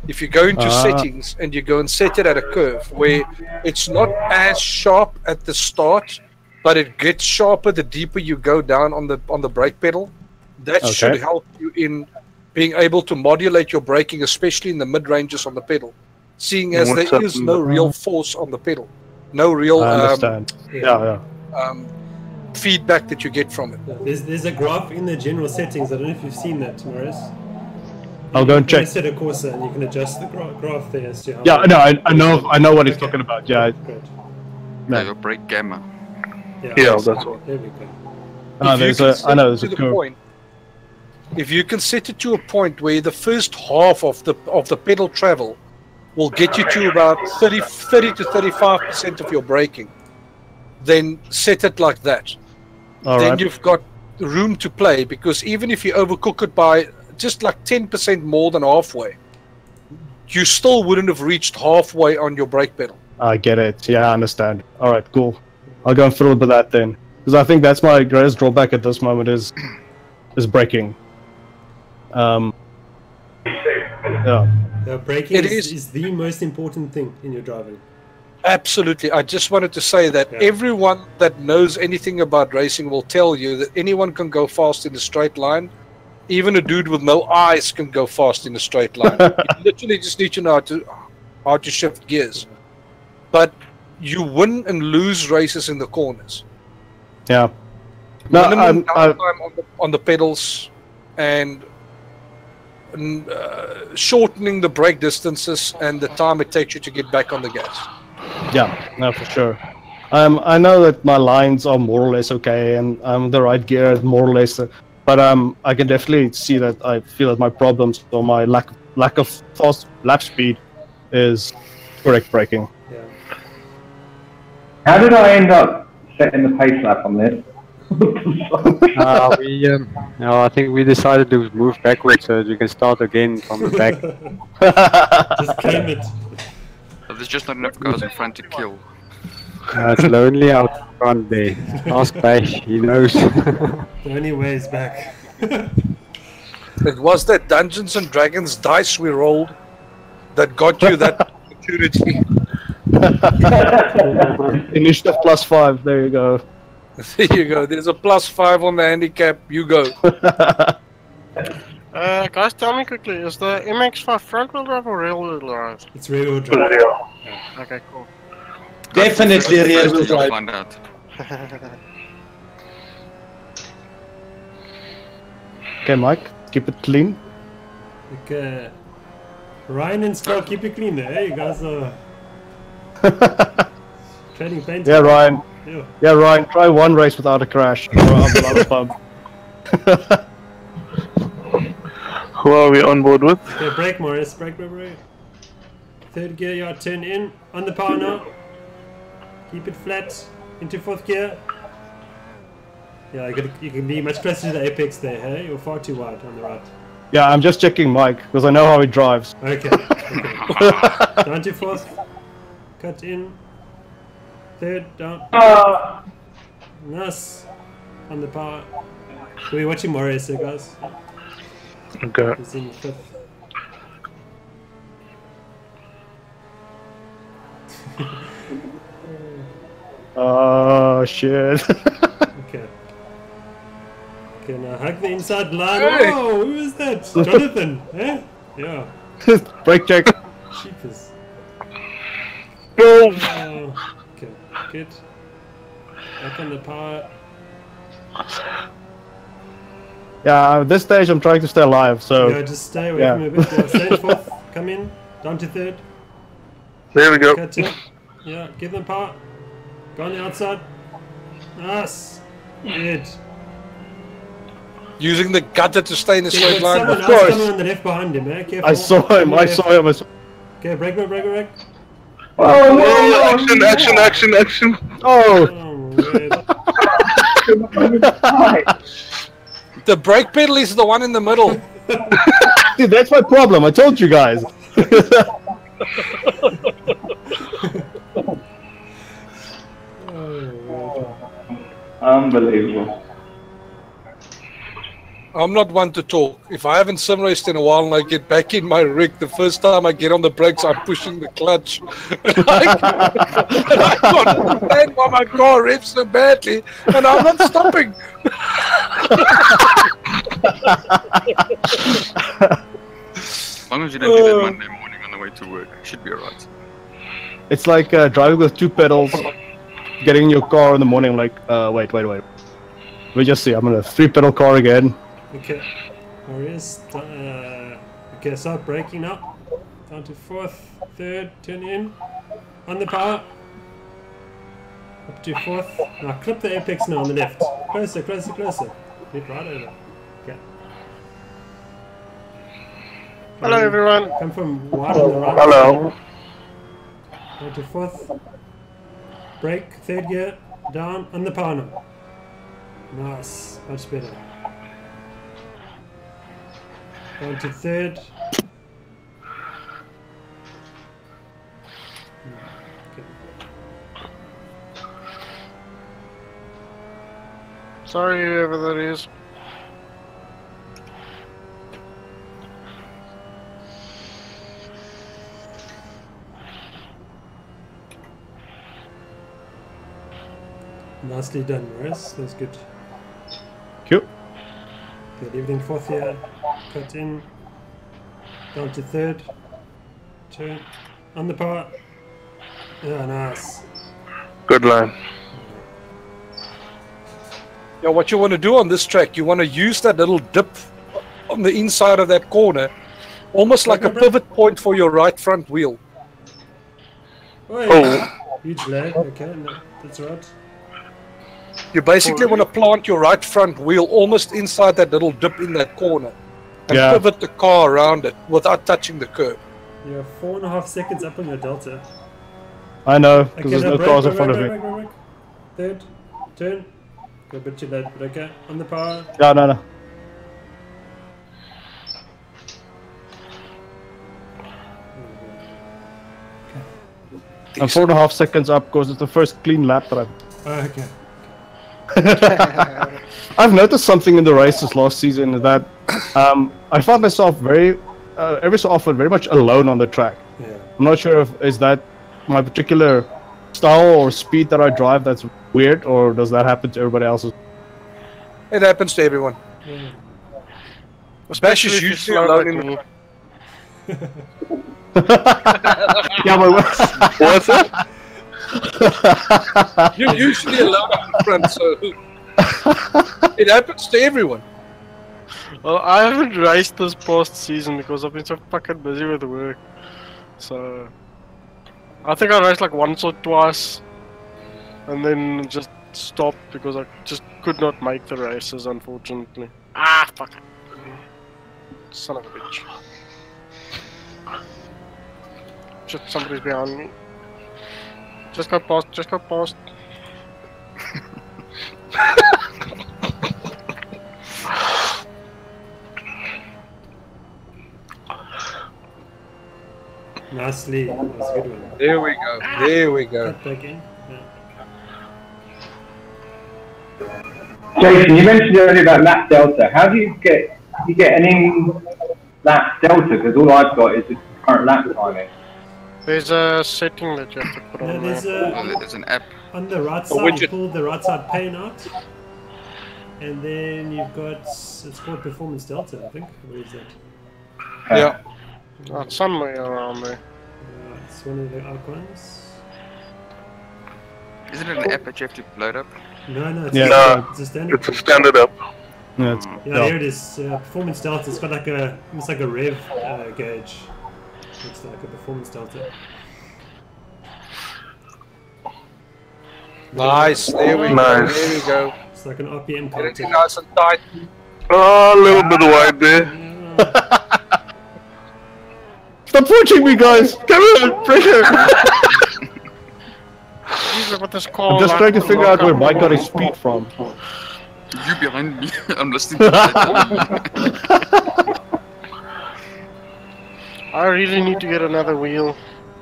If you go into settings and you go and set it at a curve where it's not as sharp at the start, but it gets sharper the deeper you go down on the brake pedal, that should help you in being able to modulate your braking, especially in the mid ranges on the pedal, seeing as there is no real force on the pedal, no real feedback that you get from it. There's a graph in the general settings. I don't know if you've seen that, Marius. I'll go and check. You set a Corsa and you can adjust the graph there. As to how Yeah, no, I know what he's talking about. Yeah. Great. Yeah, your brake gamma. Yeah, that's what. There we go. There's a curve. If you can set it to a point where the first half of the pedal travel will get you to about 30 to 35% of your braking. Then set it like that. Then you've got room to play, because even if you overcook it by just like 10% more than halfway, you still wouldn't have reached halfway on your brake pedal. I get it. Yeah, I understand. All right, cool. I'll go through with that then, because I think that's my greatest drawback at this moment is braking. Yeah. Braking is the most important thing in your driving. Absolutely. I just wanted to say that everyone that knows anything about racing will tell you that anyone can go fast in a straight line. Even a dude with no eyes can go fast in a straight line. You literally just need to know how to shift gears. But you win and lose races in the corners. Yeah. No, Minimum downtime on the pedals and shortening the brake distances and the time it takes you to get back on the gas. Yeah, no, for sure. I know that my lines are more or less okay, and I'm the right gear more or less, but I can definitely see that I feel that my problems or my lack of fast lap speed is correct braking. Yeah. How did I end up setting the pace lap on this? I think we decided to move backwards so that you can start again from the back. Just claim it. There's just not enough cars in front to kill. It's lonely out front there. Ask Bash, he knows. The only way is back. It was that Dungeons and Dragons dice we rolled that got you that opportunity. Initiative +5, there you go. There you go. There's a +5 on the handicap. You go. Guys, tell me quickly, is the MX5 front-wheel drive or rear-wheel drive? It's rear-wheel drive. Okay, cool. Definitely rear-wheel drive. Find out. Okay, Mike, keep it clean. Okay. Ryan and Scott, keep it clean there. You guys are trading paint. Yeah, Ryan. Yeah. Yeah, Ryan, try one race without a crash. Or without a bump. Who are we on board with? Okay, brake, Morris. Brake. Third gear, yeah, turn in. On the power now. Keep it flat. Into fourth gear. Yeah, you can be much closer to the apex there, hey? You're far too wide on the right. Yeah, I'm just checking Mike, because I know how he drives. Okay. Down to fourth. Cut in. Third, down. Nice. On the power. We're watching Morris here, guys. Okay. He's in fifth. Oh, shit. Okay. Okay, now hug the inside line. Hey! Oh, who is that? Jonathan, eh? Yeah. Brake check. Cheapers. Boom! Oh, okay, good. Back on the power. Yeah, at this stage I'm trying to stay alive, so... Yeah, just stay away from me a bit. Yeah, stay in fourth. Come in. Down to third. There we go. Cut in. Yeah, give them power. Go on the outside. Nice. Good. Using the gutter to stay in a straight line. Someone Of else course. coming on the left behind him, eh? Careful. I saw him. Okay, brake. Oh, action. Oh! The brake pedal is the one in the middle. Dude, that's my problem. I told you guys. Unbelievable. I'm not one to talk. If I haven't sim raced in a while and I get back in my rig, the first time I get on the brakes, I'm pushing the clutch. And I can't understand why my car revs so badly, and I'm not stopping. As long as you don't do that Monday morning on the way to work, should be alright. It's like driving with two pedals, getting in your car in the morning like, wait. We just see, I'm in a 3-pedal car again. Okay. Marius, okay, start braking now. Down to fourth, third, turn in. On the power. Up to fourth. Now clip the apex now on the left. Closer. Get right over. Okay. Hello, everyone. Come from wide on the right. Hello. Go to fourth. Brake, third gear, down, on the power knob. Nice, much better. Going to third. Sorry, whoever that is. Nicely done, Morris. That's good. Cute. Good evening, fourth year. Cut in. Down to third. Turn. On the power. Yeah, nice. Good line. Yeah, what you want to do on this track, you want to use that little dip on the inside of that corner, almost like a pivot point for your right front wheel. Oh, huge lag. Okay, no, that's right. You basically want to plant your right front wheel almost inside that little dip in that corner and pivot the car around it without touching the curb. You're 4.5 seconds up on your delta. I know, because there's no brake, cars in brake, front of brake, me. brake, brake, brake. Third. Turn. Go a bit too late, but okay. On the power. No, no, no. I'm 4.5 seconds up because it's the first clean lap that I've... Oh, okay. I've noticed something in the races last season that I found myself every so often very much alone on the track. Yeah. I'm not sure if is that my particular style or speed that I drive that's weird, or does that happen to everybody else's? It happens to everyone. Yeah. Especially if you're slow alone like in me. Yeah, but What's that? You're usually alone up front, so it happens to everyone. Well, I haven't raced this past season because I've been so fucking busy with work. So I think I raced like once or twice and then just stopped because I just could not make the races, unfortunately. Ah, fuck it. Son of a bitch. Shit, somebody's behind me. Just got past, just got past. Nicely. That's a good one. There we go. There we go. Cut back in. Yeah. Jason, you mentioned earlier about lap delta. How do you get any lap delta? Because all I've got is the current lap timing. There's a setting that you have to put on There's There's an app. on the right side, you pull the right side pane out. And then you've got, it's called Performance Delta, I think. Where is that? Yeah. Oh, it's somewhere around there. It's one of the icons. Isn't it an app that you have to load up? No, it's a standard. It's a standard up. Yeah, Here it is. Performance Delta. It's got like almost like a rev gauge. Looks like a Performance Delta. Nice. There we go. There we go. It's like an RPM Get it counter. nice and tight. Oh, a little bit wide there. Stop watching me, guys! Come on, pressure! Jesus, what this call I'm just trying to figure out where Mike got his speed from. You behind me. I'm listening to that. I really need to get another wheel.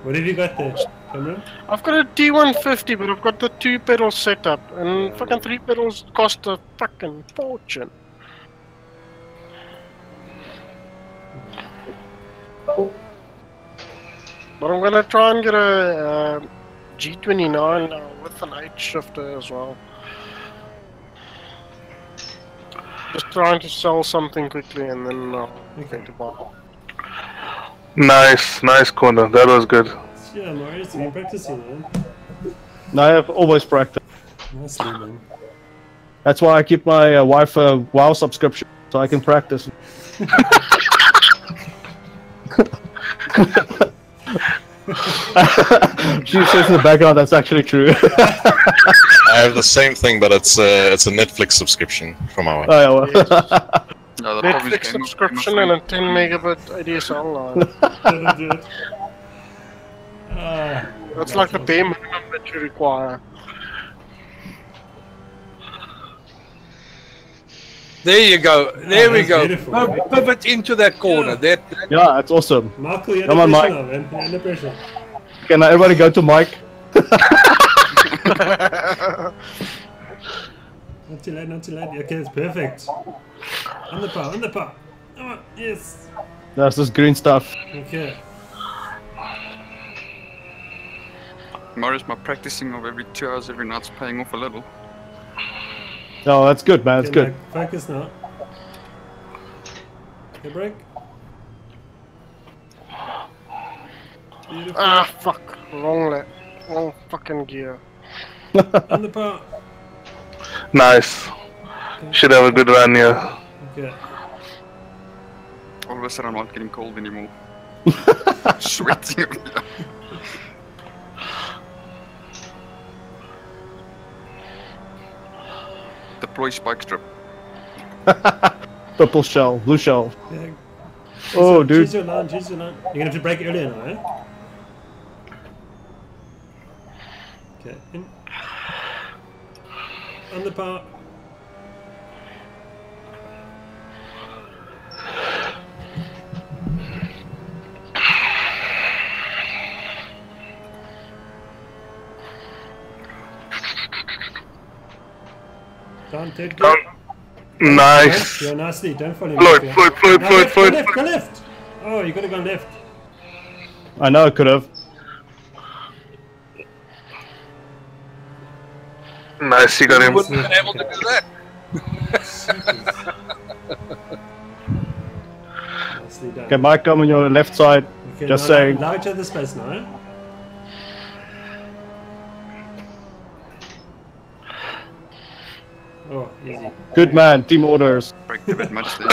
What have you got there, Cameron? I've got a T150, but I've got the 2 pedal setup, and fucking 3 pedals cost a fucking fortune. But I'm gonna try and get a G29 with an 8 shifter as well. Just trying to sell something quickly and then okay to buy. Nice corner. That was good. Yeah, Marius, you've been practicing, man. No, I have always practiced. Nicely, man. That's why I keep my wife a WoW subscription, so I can practice. She says in the background that's actually true. I have the same thing, but it's a Netflix subscription from our wife. Oh, yeah, well. No, the problem is Netflix subscription and a 10 megabit ADSL line. That'll do it. That's like the bare minimum that you require. There you go. There we that's go. beautiful. Pivot into that corner. That Yeah, that's awesome. Marco, you're Come on, under Mike. pressure now, man. You're under pressure. Can everybody go to Mike? Not too late, not too late. Okay, it's perfect. On the power, on the power. Oh, yes. That's this green stuff. Okay. Marius, my practicing of every 2 hours every night's paying off a little. No, that's good, man. That's Okay, good. Mike, focus now. Okay, break. Beautiful. Ah, fuck. Wrong fucking gear. On the power. Nice. Should have a good run here. Okay. All of a sudden I'm not getting cold anymore. Sweating. Deploy spike strip. Purple shell, blue shell. Yeah. Oh, dude. Choose your line, choose your line. You're gonna have to break earlier now, eh? Okay, in. On the power. Down, third gear. Nice. Yeah, nicely. Don't follow him. Floyd, Yeah. Floyd, Floyd, Now Floyd, left, Floyd. Go left, go left. Oh, you gotta go left. I know I could have. Nice, you got him. wouldn't have been able to do that. Nicely done. Okay, Mike, come on your left side. Okay, Just now saying. allow each other space now, eh? Oh, easy. Good man, team orders. Break a bit much there.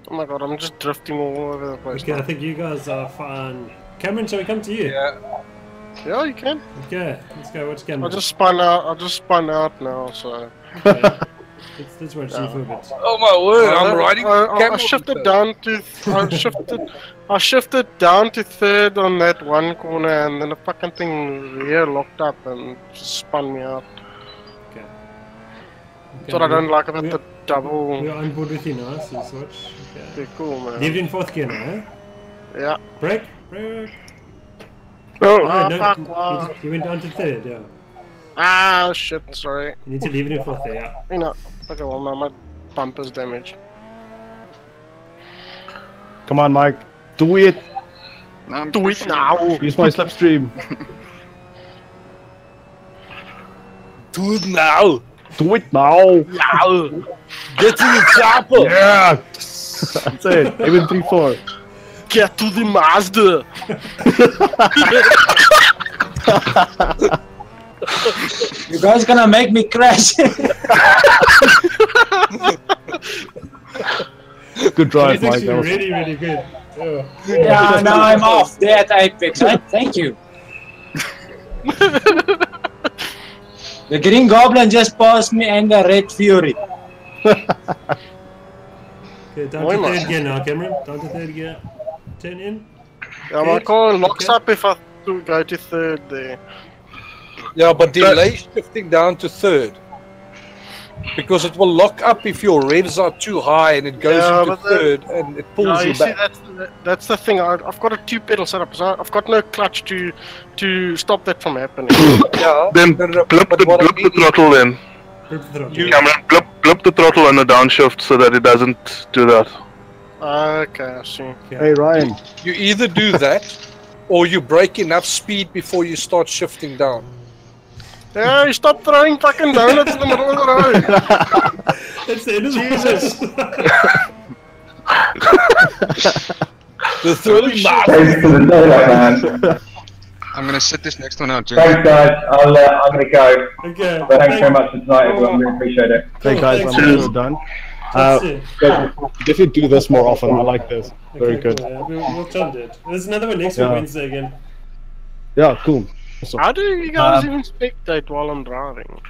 Oh my god, I'm just drifting all over the place. Okay, I now. think you guys are fine. Cameron, shall we come to you? Yeah, you can. Okay, let's go watch Cameron. I just spun out now, so. Okay. Let's watch you for a bit. Oh my word! I'm riding. I shifted down to. I shifted down to third on that one corner, and then the fucking thing rear locked up and just spun me out. Okay. That's what I don't like about the double. We're on board with you now, so let's watch. Okay. Okay, cool, man. Leave it in fourth gear now, eh? Yeah. Break, break. Oh, no, fuck, you- wow. you went down to third, yeah. Ah, shit, sorry. You need to leave it in fourth there, yeah. You know, okay, well, now my bumper's damaged. Come on, Mike. Do it. Do it now. Use my slipstream. Do it now. Do it now. Now. Get in the chopper. Yeah. That's it. Even 3-4. Get to the Mazda. You guys gonna make me crash. Good drive, That's Mike. actually That was- really, really good. Oh. Yeah, now I'm off there at Apex, right? Thank you. The Green Goblin just passed me and the Red Fury. Okay, down to Why third not? gear now, Cameron. Down to third gear. Turn in. Yeah, my car locks up if I go to third there. Yeah, but delay shifting down to third. Because it will lock up if your revs are too high and it goes Yeah, into but the- third and it pulls Yeah, you you see, back. that's the thing. I've got a 2-pedal setup, so I've got no clutch to stop that from happening. Yeah. Then No, no, blip but the, what I blip the mean is- throttle then. You- Cameron, blip the throttle on the downshift so that it doesn't do that. Okay, I see. Hey, Ryan. You either do that or you break enough speed before you start shifting down. Yeah, you stop throwing fucking donuts in the middle of the road. That's the end of Jesus. The throwing Thanks for the donut, man. I'm gonna sit this next one out, Jim. Thanks, guys. I'm gonna go. Okay. But thanks very much for tonight, everyone. Really appreciate it. Hey, guys, thanks, I'm James. also done. That's it. Definitely do this more often. I like this. Very Okay, good. cool, yeah. We'll try and do it. There's another one next Yeah. week, Wednesday again. Yeah, cool. Awesome. How do you guys even spectate while I'm driving?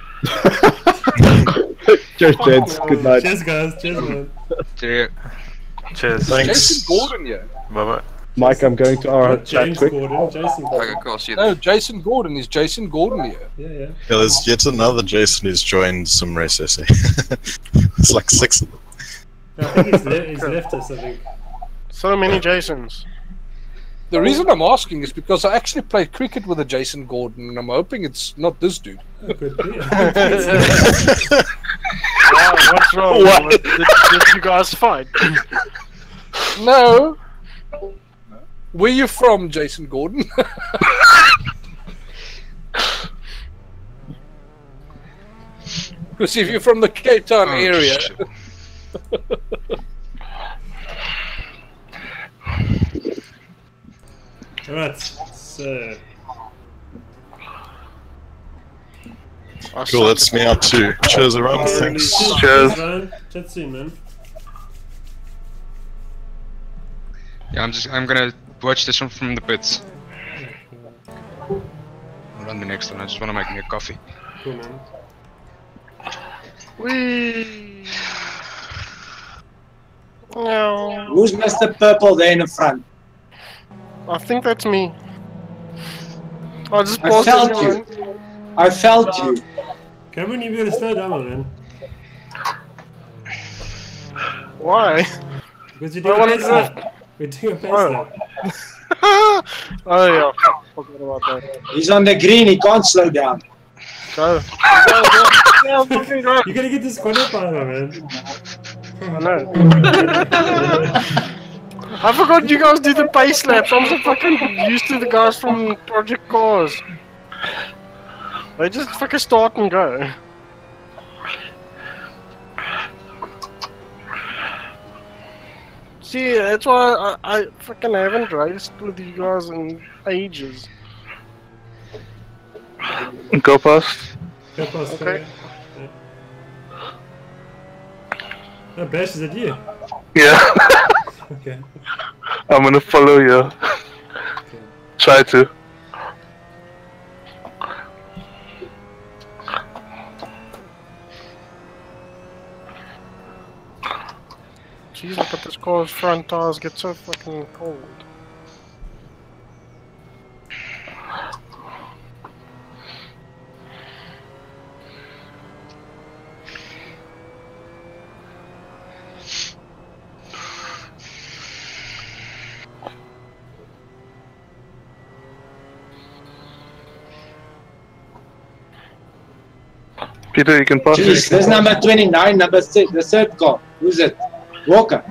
Cheers, gents. Good night. Cheers, guys. Cheers, man. Cheers. Thanks. Jason Gordon, yeah. Bye bye. Mike, I'm going to our Not chat James quick. Gordon. Jason Gordon. Okay, cool. See you No, there. Jason Gordon is Jason Gordon here. Yeah, yeah. Yeah, there's yet another Jason who's joined some race essay. It's like 6 of them. I think he's left us, I think. So many Jasons. The reason I'm asking is because I actually played cricket with a Jason Gordon, and I'm hoping it's not this dude. Oh, good. Wow, what's wrong? What? Did you guys fight? No. Where you from, Jason Gordon? Because if you're from the Cape Town area. Alright, so. Cool, that's me out too. Cheers around, thanks. Cheers. Chat soon, man. Yeah, I'm gonna watch this one from the pits. I'll run the next one. I just wanna make me a coffee. Cool, man. Whee! No. Who's Mr. Purple there in the front? I think that's me. I just I paused felt everyone. you. I felt you. Cameron, you better slow down, man. Why? Because you're doing a pace lap. We're doing a pace lap. Oh yeah, forgot about that. He's on the green, he can't slow down. Go. You're gonna get this corner power, man. I know. I forgot you guys do the pace laps. I'm so fucking used to the guys from Project Cars. They just fucking start and go. See, that's why I fucking haven't raced with you guys in ages. Go past. Go past, okay. Oh, Bash, is it you? Yeah. Okay. I'm gonna follow you. Okay. Try to. Jeez, look at this car's front tires get so fucking cold. Peter, you can pass. Jeez, there's number 29, number 6, the third car. Who's it? Walker.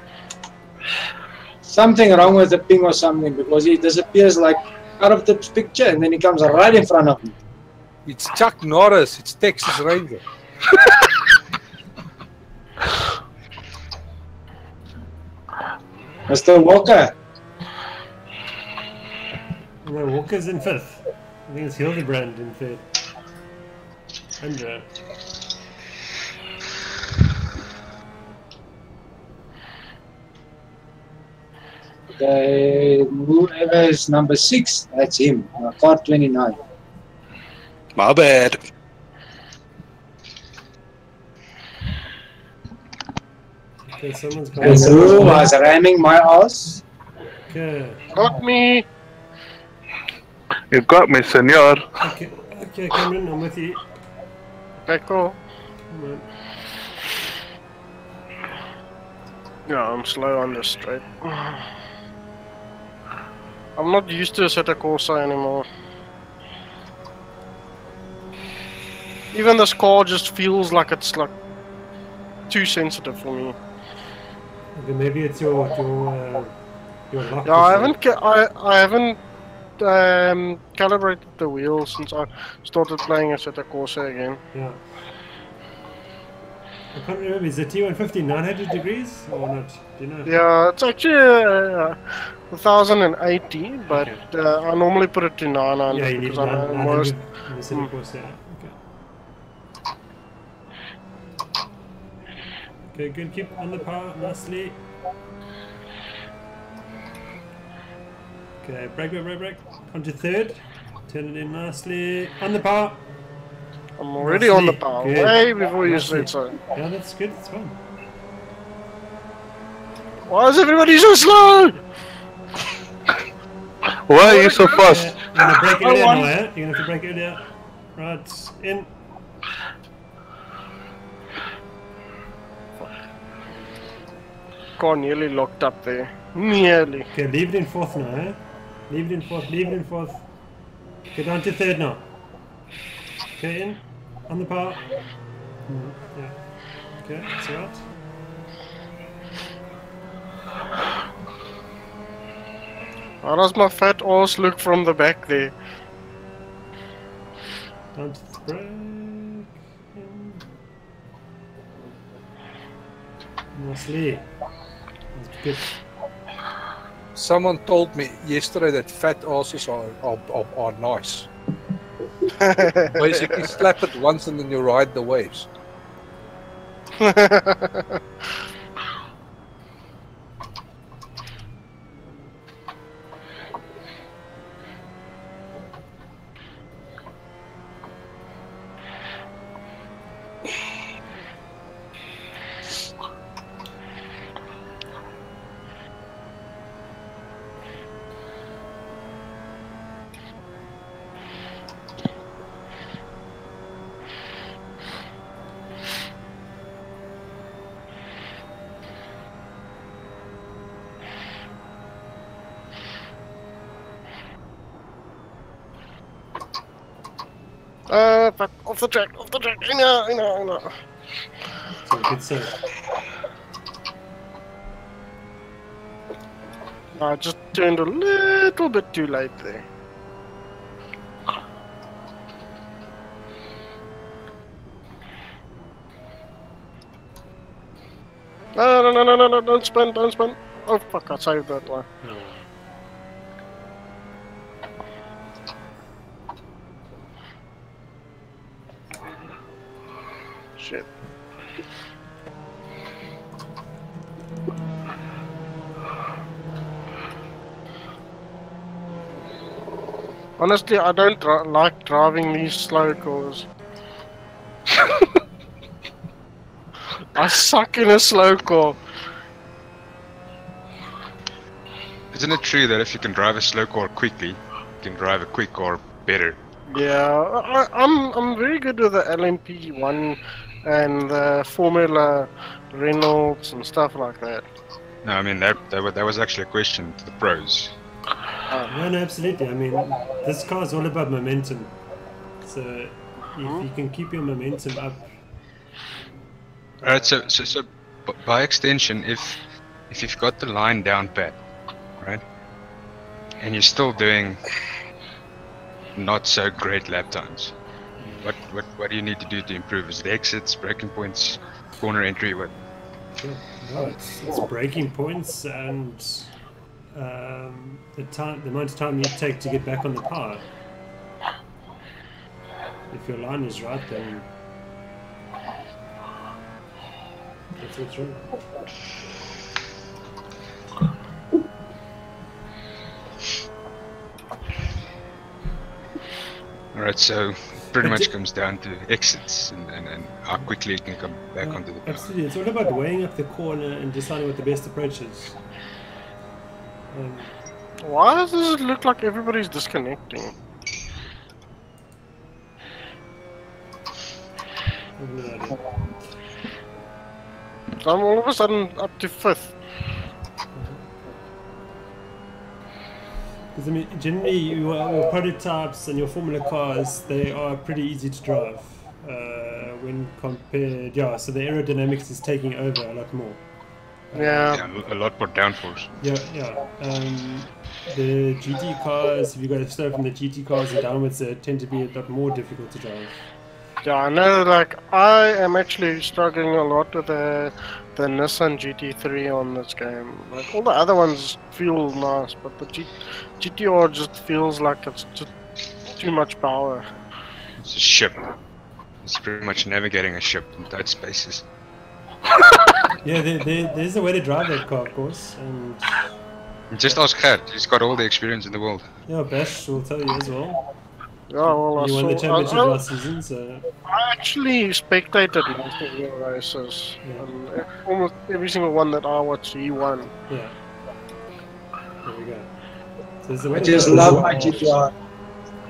Something wrong with the ping or something because he disappears like out of the picture and then he comes right in front of me. It's Chuck Norris, it's Texas Ranger. Mr. Walker. No, Walker's in 5th. I think it's Hildebrand in 3rd. Andrew. Whoever is number 6, that's him. Car 29. My bad. Okay, someone's And coming. who was ramming my ass? Okay. Got me! You got me, senor. Okay, okay, Cameron, I'm with you. Okay, cool. Come on. Yeah, I'm slow on this straight. I'm not used to Assetto Corsa anymore. Even this car just feels like it's like too sensitive for me. Okay, maybe it's your lock. Yeah, I haven't calibrated the wheels since I started playing Assetto Corsa again. Yeah. I can't remember, is the T150 900 degrees or not? Do you know? Yeah, it's actually 1080, but I normally put it to 900 Yeah, you need because I'm 900 almost. in the Assetto Corsa. Okay, good, keep on the power nicely. Okay, brake. Onto 3rd. Turn it in nicely. On the power. I'm already on the Nicely. power. Good. Way before you Nicely. said so. Yeah, that's good. It's fine. Why is everybody so slow? Why are you so fast? You're gonna break I earlier won. now, eh? You're gonna have to break earlier. Right, in. God, nearly locked up there. Nearly. Okay, leave it in fourth now, eh? Leave it in fourth, leave it in fourth. Get down to third now. Okay, in. On the power. Yeah. Okay, that's right. How does my fat ass look from the back there? Down to the break. In. Nicely. That's good. Someone told me yesterday that fat asses are nice. Basically, slap it once and then you ride the waves. But off the track, I know. So good save. I just turned a little bit too late there. No, don't spin. Oh fuck, I saved that one. No. Shit. Honestly, I don't like driving these slow cars. I suck in a slow car. Isn't it true that if you can drive a slow car quickly, you can drive a quick car better? Yeah, I'm very good with the LMP1 and the Formula Reynolds and stuff like that. No, I mean that was actually a question to the pros. No, absolutely. I mean, this car is all about momentum. So if you can keep your momentum up. Alright, so by extension, if you've got the line down pat, right, and you're still doing not so great lap times, what do you need to do to improve? Is it exits, braking points, corner entry, what? No, it's braking points and the amount of time you take to get back on the power. If your line is right, then that's what's wrong. Alright, so pretty much comes down to exits and how quickly you can come back onto the power. Absolutely, it's all about weighing up the corner and deciding what the best approach is. Why does it look like everybody's disconnecting? So I'm all of a sudden up to 5th. Because I mean, generally your prototypes and your Formula cars, they are pretty easy to drive when compared. Yeah, so the aerodynamics is taking over a lot more. Yeah, a lot more downforce. Yeah. The GT cars, if you go slow from the GT cars and downwards, they tend to be a lot more difficult to drive. Yeah, I know. Like I am actually struggling a lot with the Nissan GT3 on this game. Like all the other ones feel nice, but the GTR just feels like it's just too much power. It's a ship. It's pretty much navigating a ship in tight spaces. Yeah, there's a way to drive that car, of course, and just ask Gert, he's got all the experience in the world. yeah, Bash will tell you as well. Yeah, well, You won the championship last season, so... I actually spectated most of your races. Yeah. And almost every single one that I watched, he won. Yeah. There we go. So there's a I bit just of love IGTR.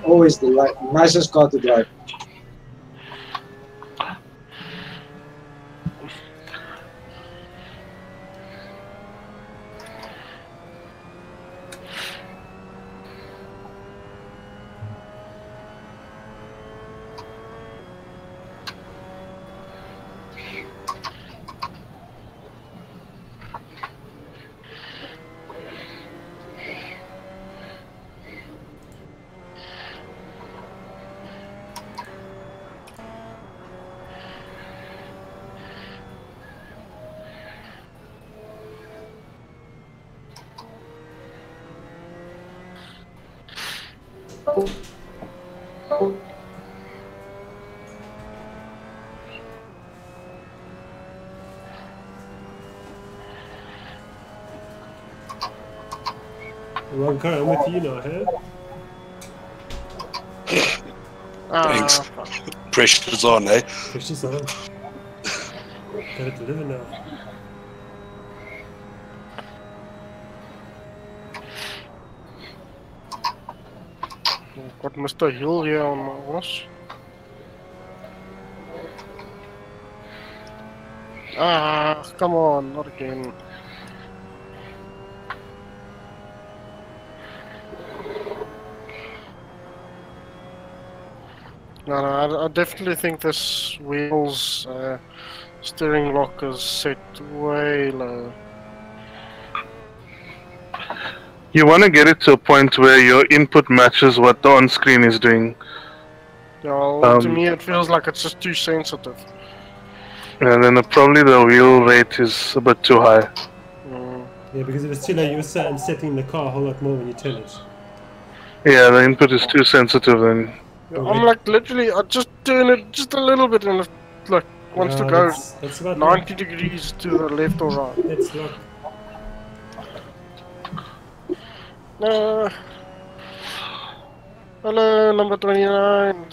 Always the nicest car to drive. Wrong car, I'm with you now, hey? Thanks. Pressure's on, eh? Pressure's on. Gotta deliver now. Got Mr. Hill here on my horse. Come on, not again. No, I definitely think this wheel's steering lock is set way low. You want to get it to a point where your input matches what the on-screen is doing. Yeah, well, to me it feels like it's just too sensitive. And then probably the wheel rate is a bit too high. Yeah, because if it's too low, you're setting the car a whole lot more when you turn it. Yeah, the input is too sensitive then. Yeah, I'm like literally, I just turn it just a little bit and it like wants to go that's about 90 degrees to the left or right. Let's look. Hello, number 29.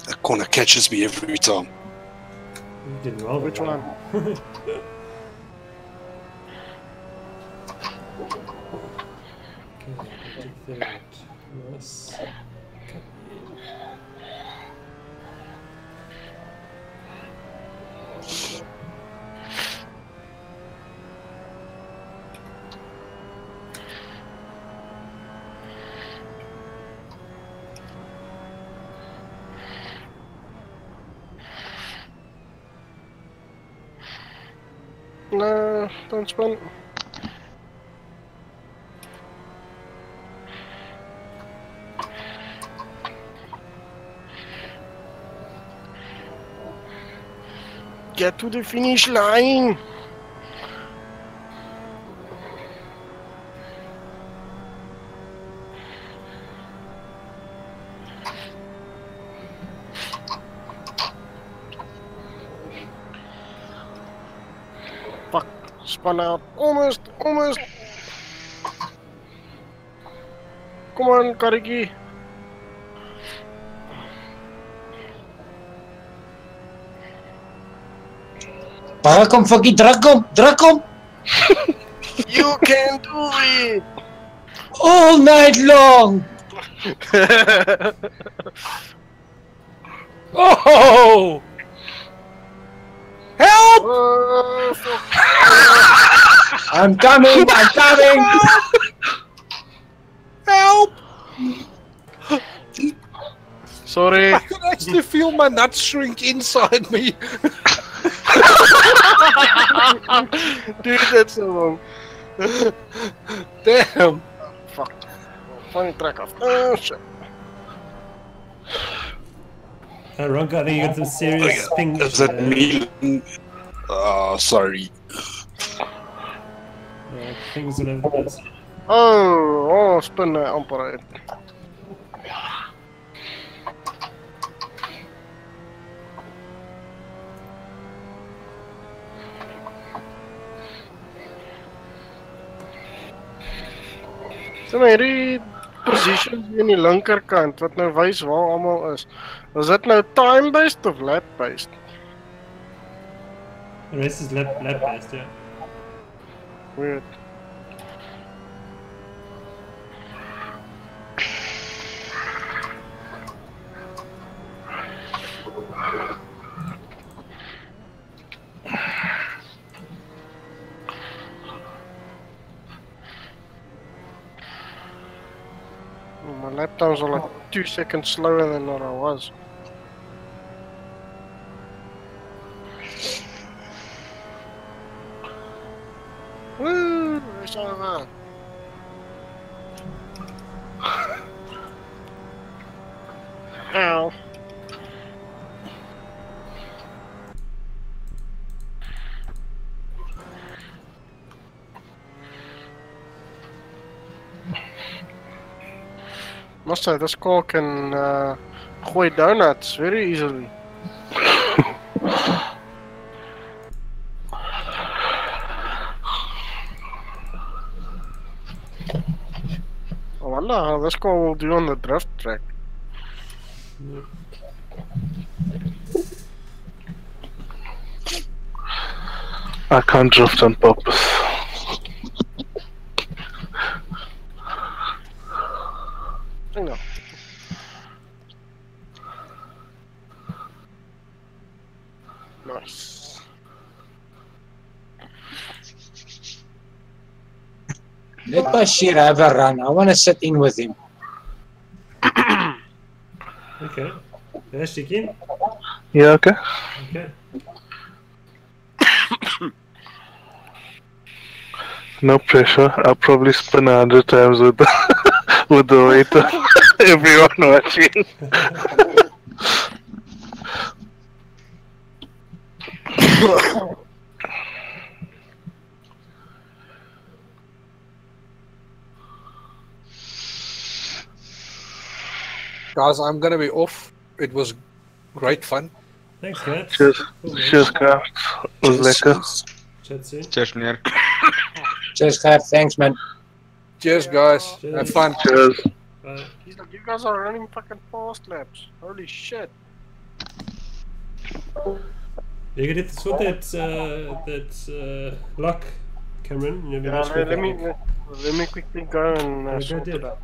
That corner catches me every time. You did well. Which one? Nice. No, don't spin. Get to the finish line. Fuck, spun out. Almost. Come on, Kariki. Para kom fucking drag him! You can do it! All night long! Oh! Help! I'm coming! Help! Sorry. I can actually feel my nuts shrink inside me. Dude, that's so long. Damn. Fuck. Funny track off. Oh shit. Ronka, I think you got some serious ping. Is that me? Sorry. Pings all over the place. Oh, spin that umpire. Somebody read. positions in die linkerkant wat nou wys waar almal is. Is dit nou time based of lap based? The rest is lap based, yeah. Weird. My lap times are like 2 seconds slower than what I was. Woo! It's over. Ow. Must say, this car can gooi donuts very easily. I wonder how this car will do on the drift track. I can't drift on purpose. I know. Nice. Let Bashir have a run. I want to sit in with him. Okay. Let's check in. Yeah, okay. Okay. No pressure. I'll probably spin 100 times with the, with the waiter. Everyone watching. Guys, I'm gonna be off. It was great fun. Thanks, Kat. Cheers. Cheers, Kraft. It was lekker. Chat soon. Cheers, meneer. Cheers, Kat. Thanks, man. Cheers, guys. Cheers. Have fun. Cheers. Bye. He's like, you guys are running fucking fast laps. Holy shit. You get to sort that lock, Cameron. You'll be much quicker. Let me quickly go and Go sort do it out.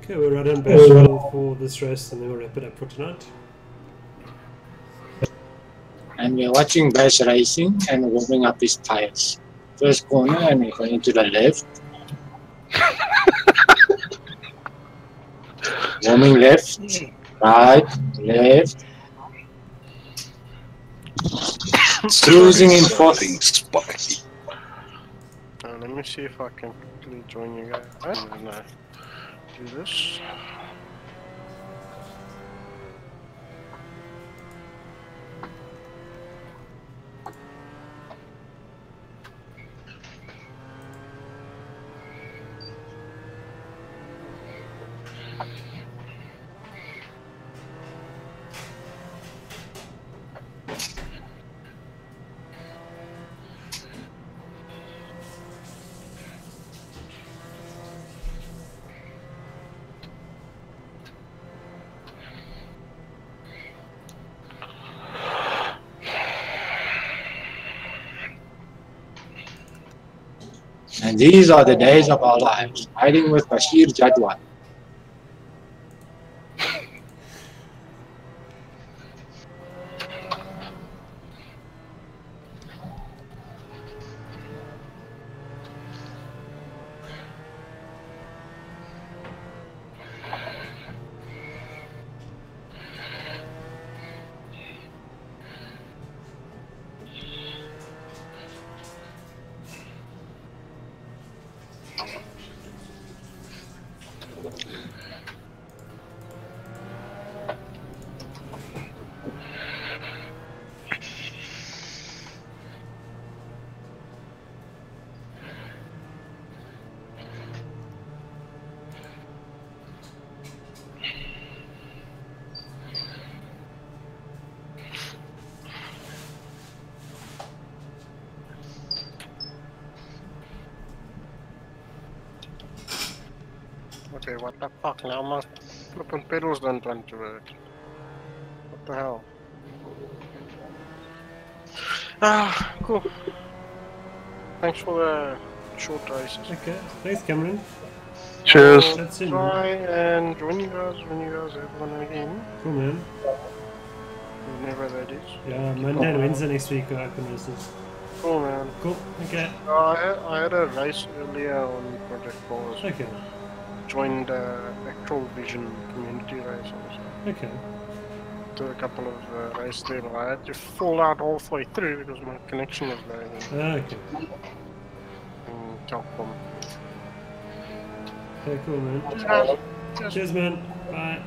Okay, we'll run on Bashir for this race and then we'll wrap it up for tonight. And we're watching Bash racing and warming up his tires. First corner and we're going to the left. Warming left, right, left. Cruising in fourth. Let me see if I can quickly join you guys. And do this. And these are the days of our lives, riding with Bashir Jadwan. Okay, what the fuck? Now my flippin' pedals don't want to work. What the hell? Ah, cool. Thanks for the short races. Okay, thanks, Cameron. Cheers. That's it, Try man. and join you guys when you guys have one again. Cool, man. Whenever that is. Yeah, Monday and Wednesday next week are open races. Cool, man. Cool, okay. I had a race earlier on Project Force. Okay. Joined Actual Vision community race also. Okay. Did a couple of races there, but I had to fall out halfway through because my connection was going. Okay. Telcom. Okay, cool, man. Cheers, guys. Cheers, man. Bye.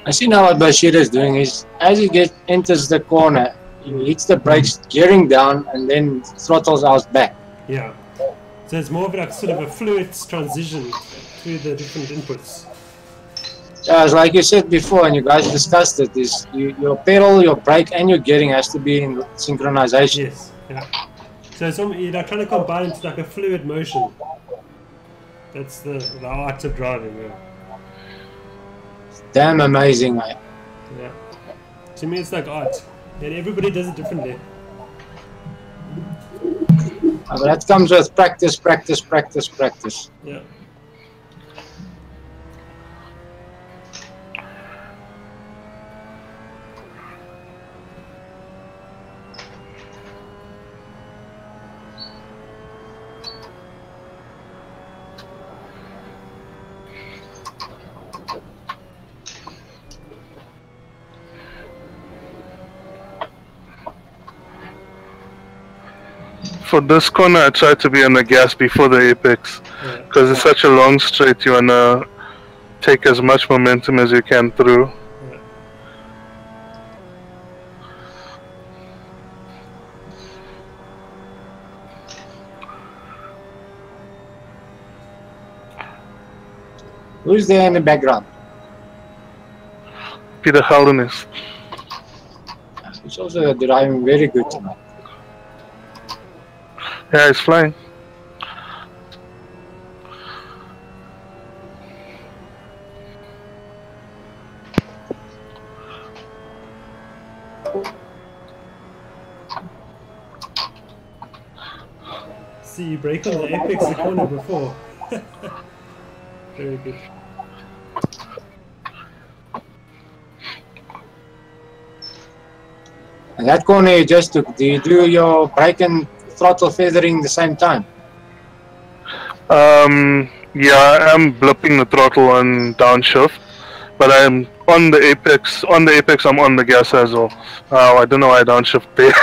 I see now what Bashir is doing is, as he enters the corner, he hits the brakes, gearing down, and then throttles out back. Yeah. So it's more of like sort of a fluid transition through the different inputs. Yeah, it's like you said before, and you guys discussed it, is your pedal, your brake, and your gearing has to be in synchronization. Yes, yeah. So it's you're like trying to combine into like a fluid motion. That's the art of driving, yeah. Damn amazing, mate. Yeah. To me, it's like art, and everybody does it differently. But that comes with practice, practice, practice, practice. Yeah. For this corner, I try to be on the gas before the apex, because it's such a long straight. You wanna take as much momentum as you can through. Who's there in the background? Peter Holden is. He's also driving very good tonight. Yeah, he's flying. See, you break on the apex the corner before. Very good. And that corner you just took, do you do your brake and throttle feathering the same time? Yeah, I'm blipping the throttle on downshift, but I'm on the apex. On the apex, I'm on the gas as well. I don't know why I downshift there.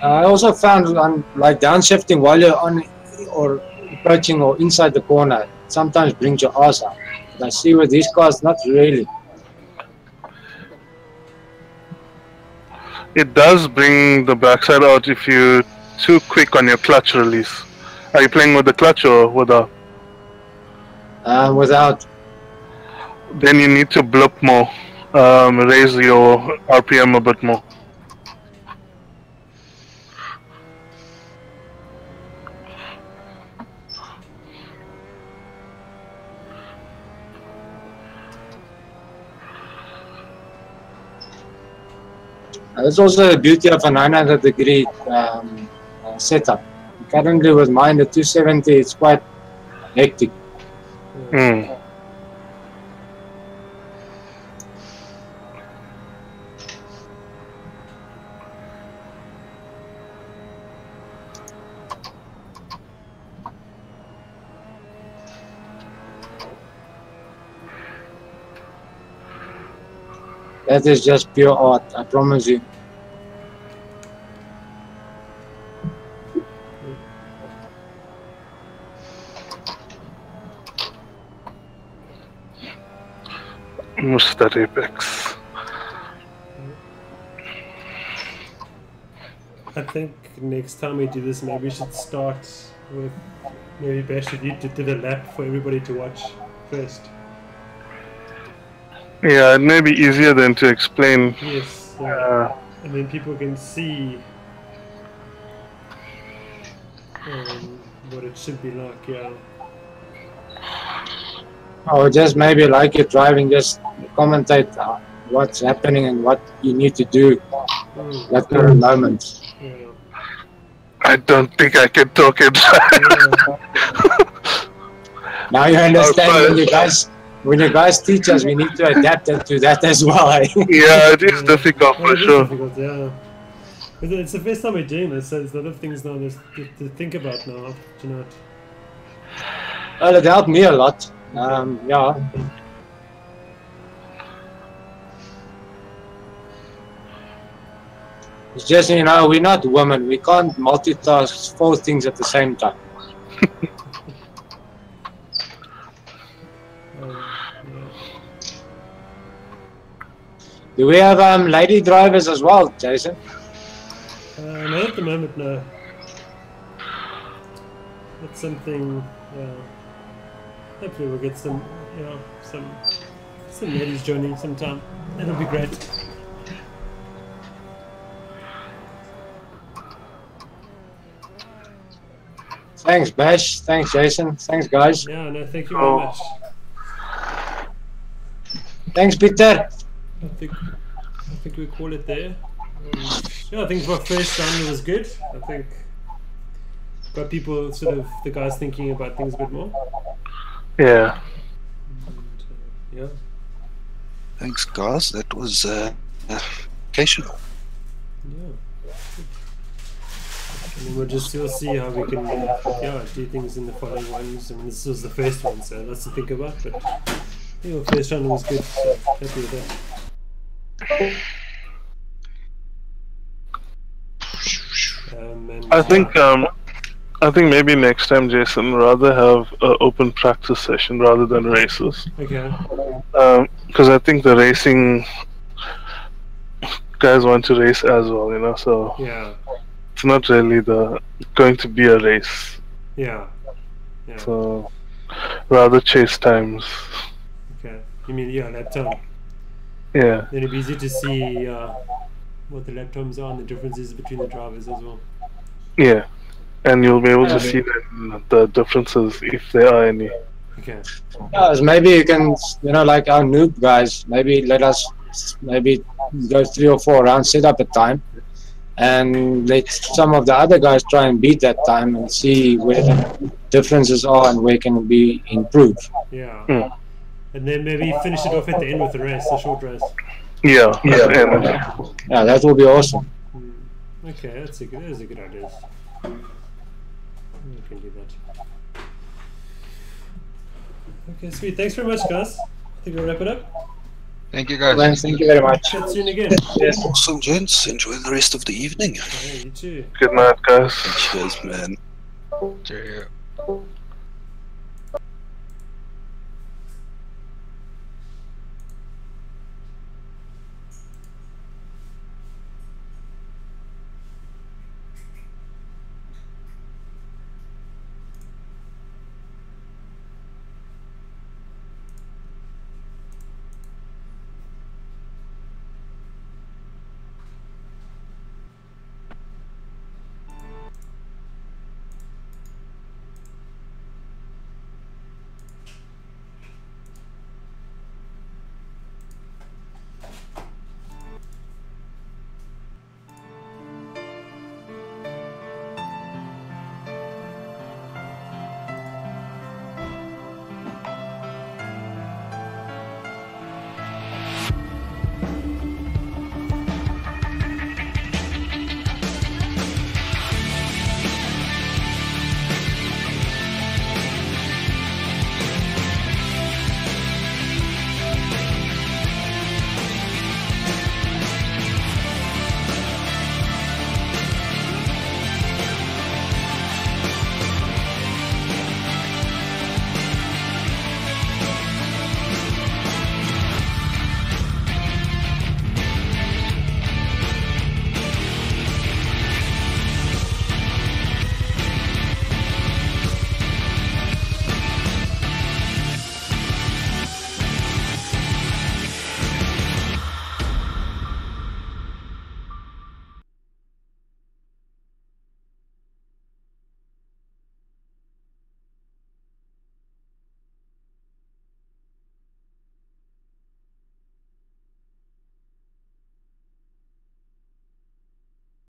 I also found like downshifting while you're on or approaching or inside the corner sometimes brings your ass out. But I see with these cars, not really. It does bring the backside out if you're too quick on your clutch release. Are you playing with the clutch or without? Without. Then you need to blip more, raise your RPM a bit more. That's also the beauty of a 900-degree setup. Currently with mine, the 270, it's quite hectic. That is just pure art, I promise you. Mr. Apex. I think next time we do this, maybe we should start with maybe best if you did a lap for everybody to watch first. Yeah, it may be easier than to explain. Yes, and then people can see what it should be like, yeah. Or just maybe like you're driving, just commentate what's happening and what you need to do at current moment. Yeah. I don't think I can talk it. Now you understand when you guys teach us, we need to adapt to that as well. Yeah, it is difficult for sure. Difficult, yeah. But it's the first time we're doing this, so there's a lot of things now to think about now. You know. Well, it helped me a lot. Yeah. It's just, you know, we're not women. We can't multitask 4 things at the same time. Do we have lady drivers as well, Jason? Not at the moment, no. That's something. Hopefully, we'll get some ladies joining sometime. That'll be great. Thanks, Bash. Thanks, Jason. Thanks, guys. Yeah, no, thank you very much. Thanks, Peter. I think we call it there. Yeah, I think for first round it was good. I think got people sort of the guys thinking about things a bit more. Yeah. And, yeah. Thanks, guys. That was educational. Yeah. And then we'll see how we can do things in the following ones. I mean, this was the first one, so lots to think about. But the first round was good. So happy with that. I think maybe next time, Jason, rather have an open practice session rather than races. Okay. Because I think the racing guys want to race as well, you know. So yeah, it's not really going to be a race. Yeah. So rather chase times. Okay. You mean lap time? Yeah. Then it'd be easy to see what the lap times are and the differences between the drivers as well. Yeah, and you'll be able to see the differences if there are any. Okay. Maybe you can, you know, like our noob guys, maybe let us go 3 or 4 rounds, set up a time, and let some of the other guys try and beat that time and see where the differences are and where can be improved. Yeah. And then maybe finish it off at the end with a race, a short race. Yeah, that will be awesome. Okay, that is a good idea. We can do that. Okay, sweet. Thanks very much, guys. I think we'll wrap it up. Thank you, guys. Well, thank you very much. Chat soon again. Yes. Awesome, gents. Enjoy the rest of the evening. Yeah, you too. Good night, guys. Cheers, man. Cheerio.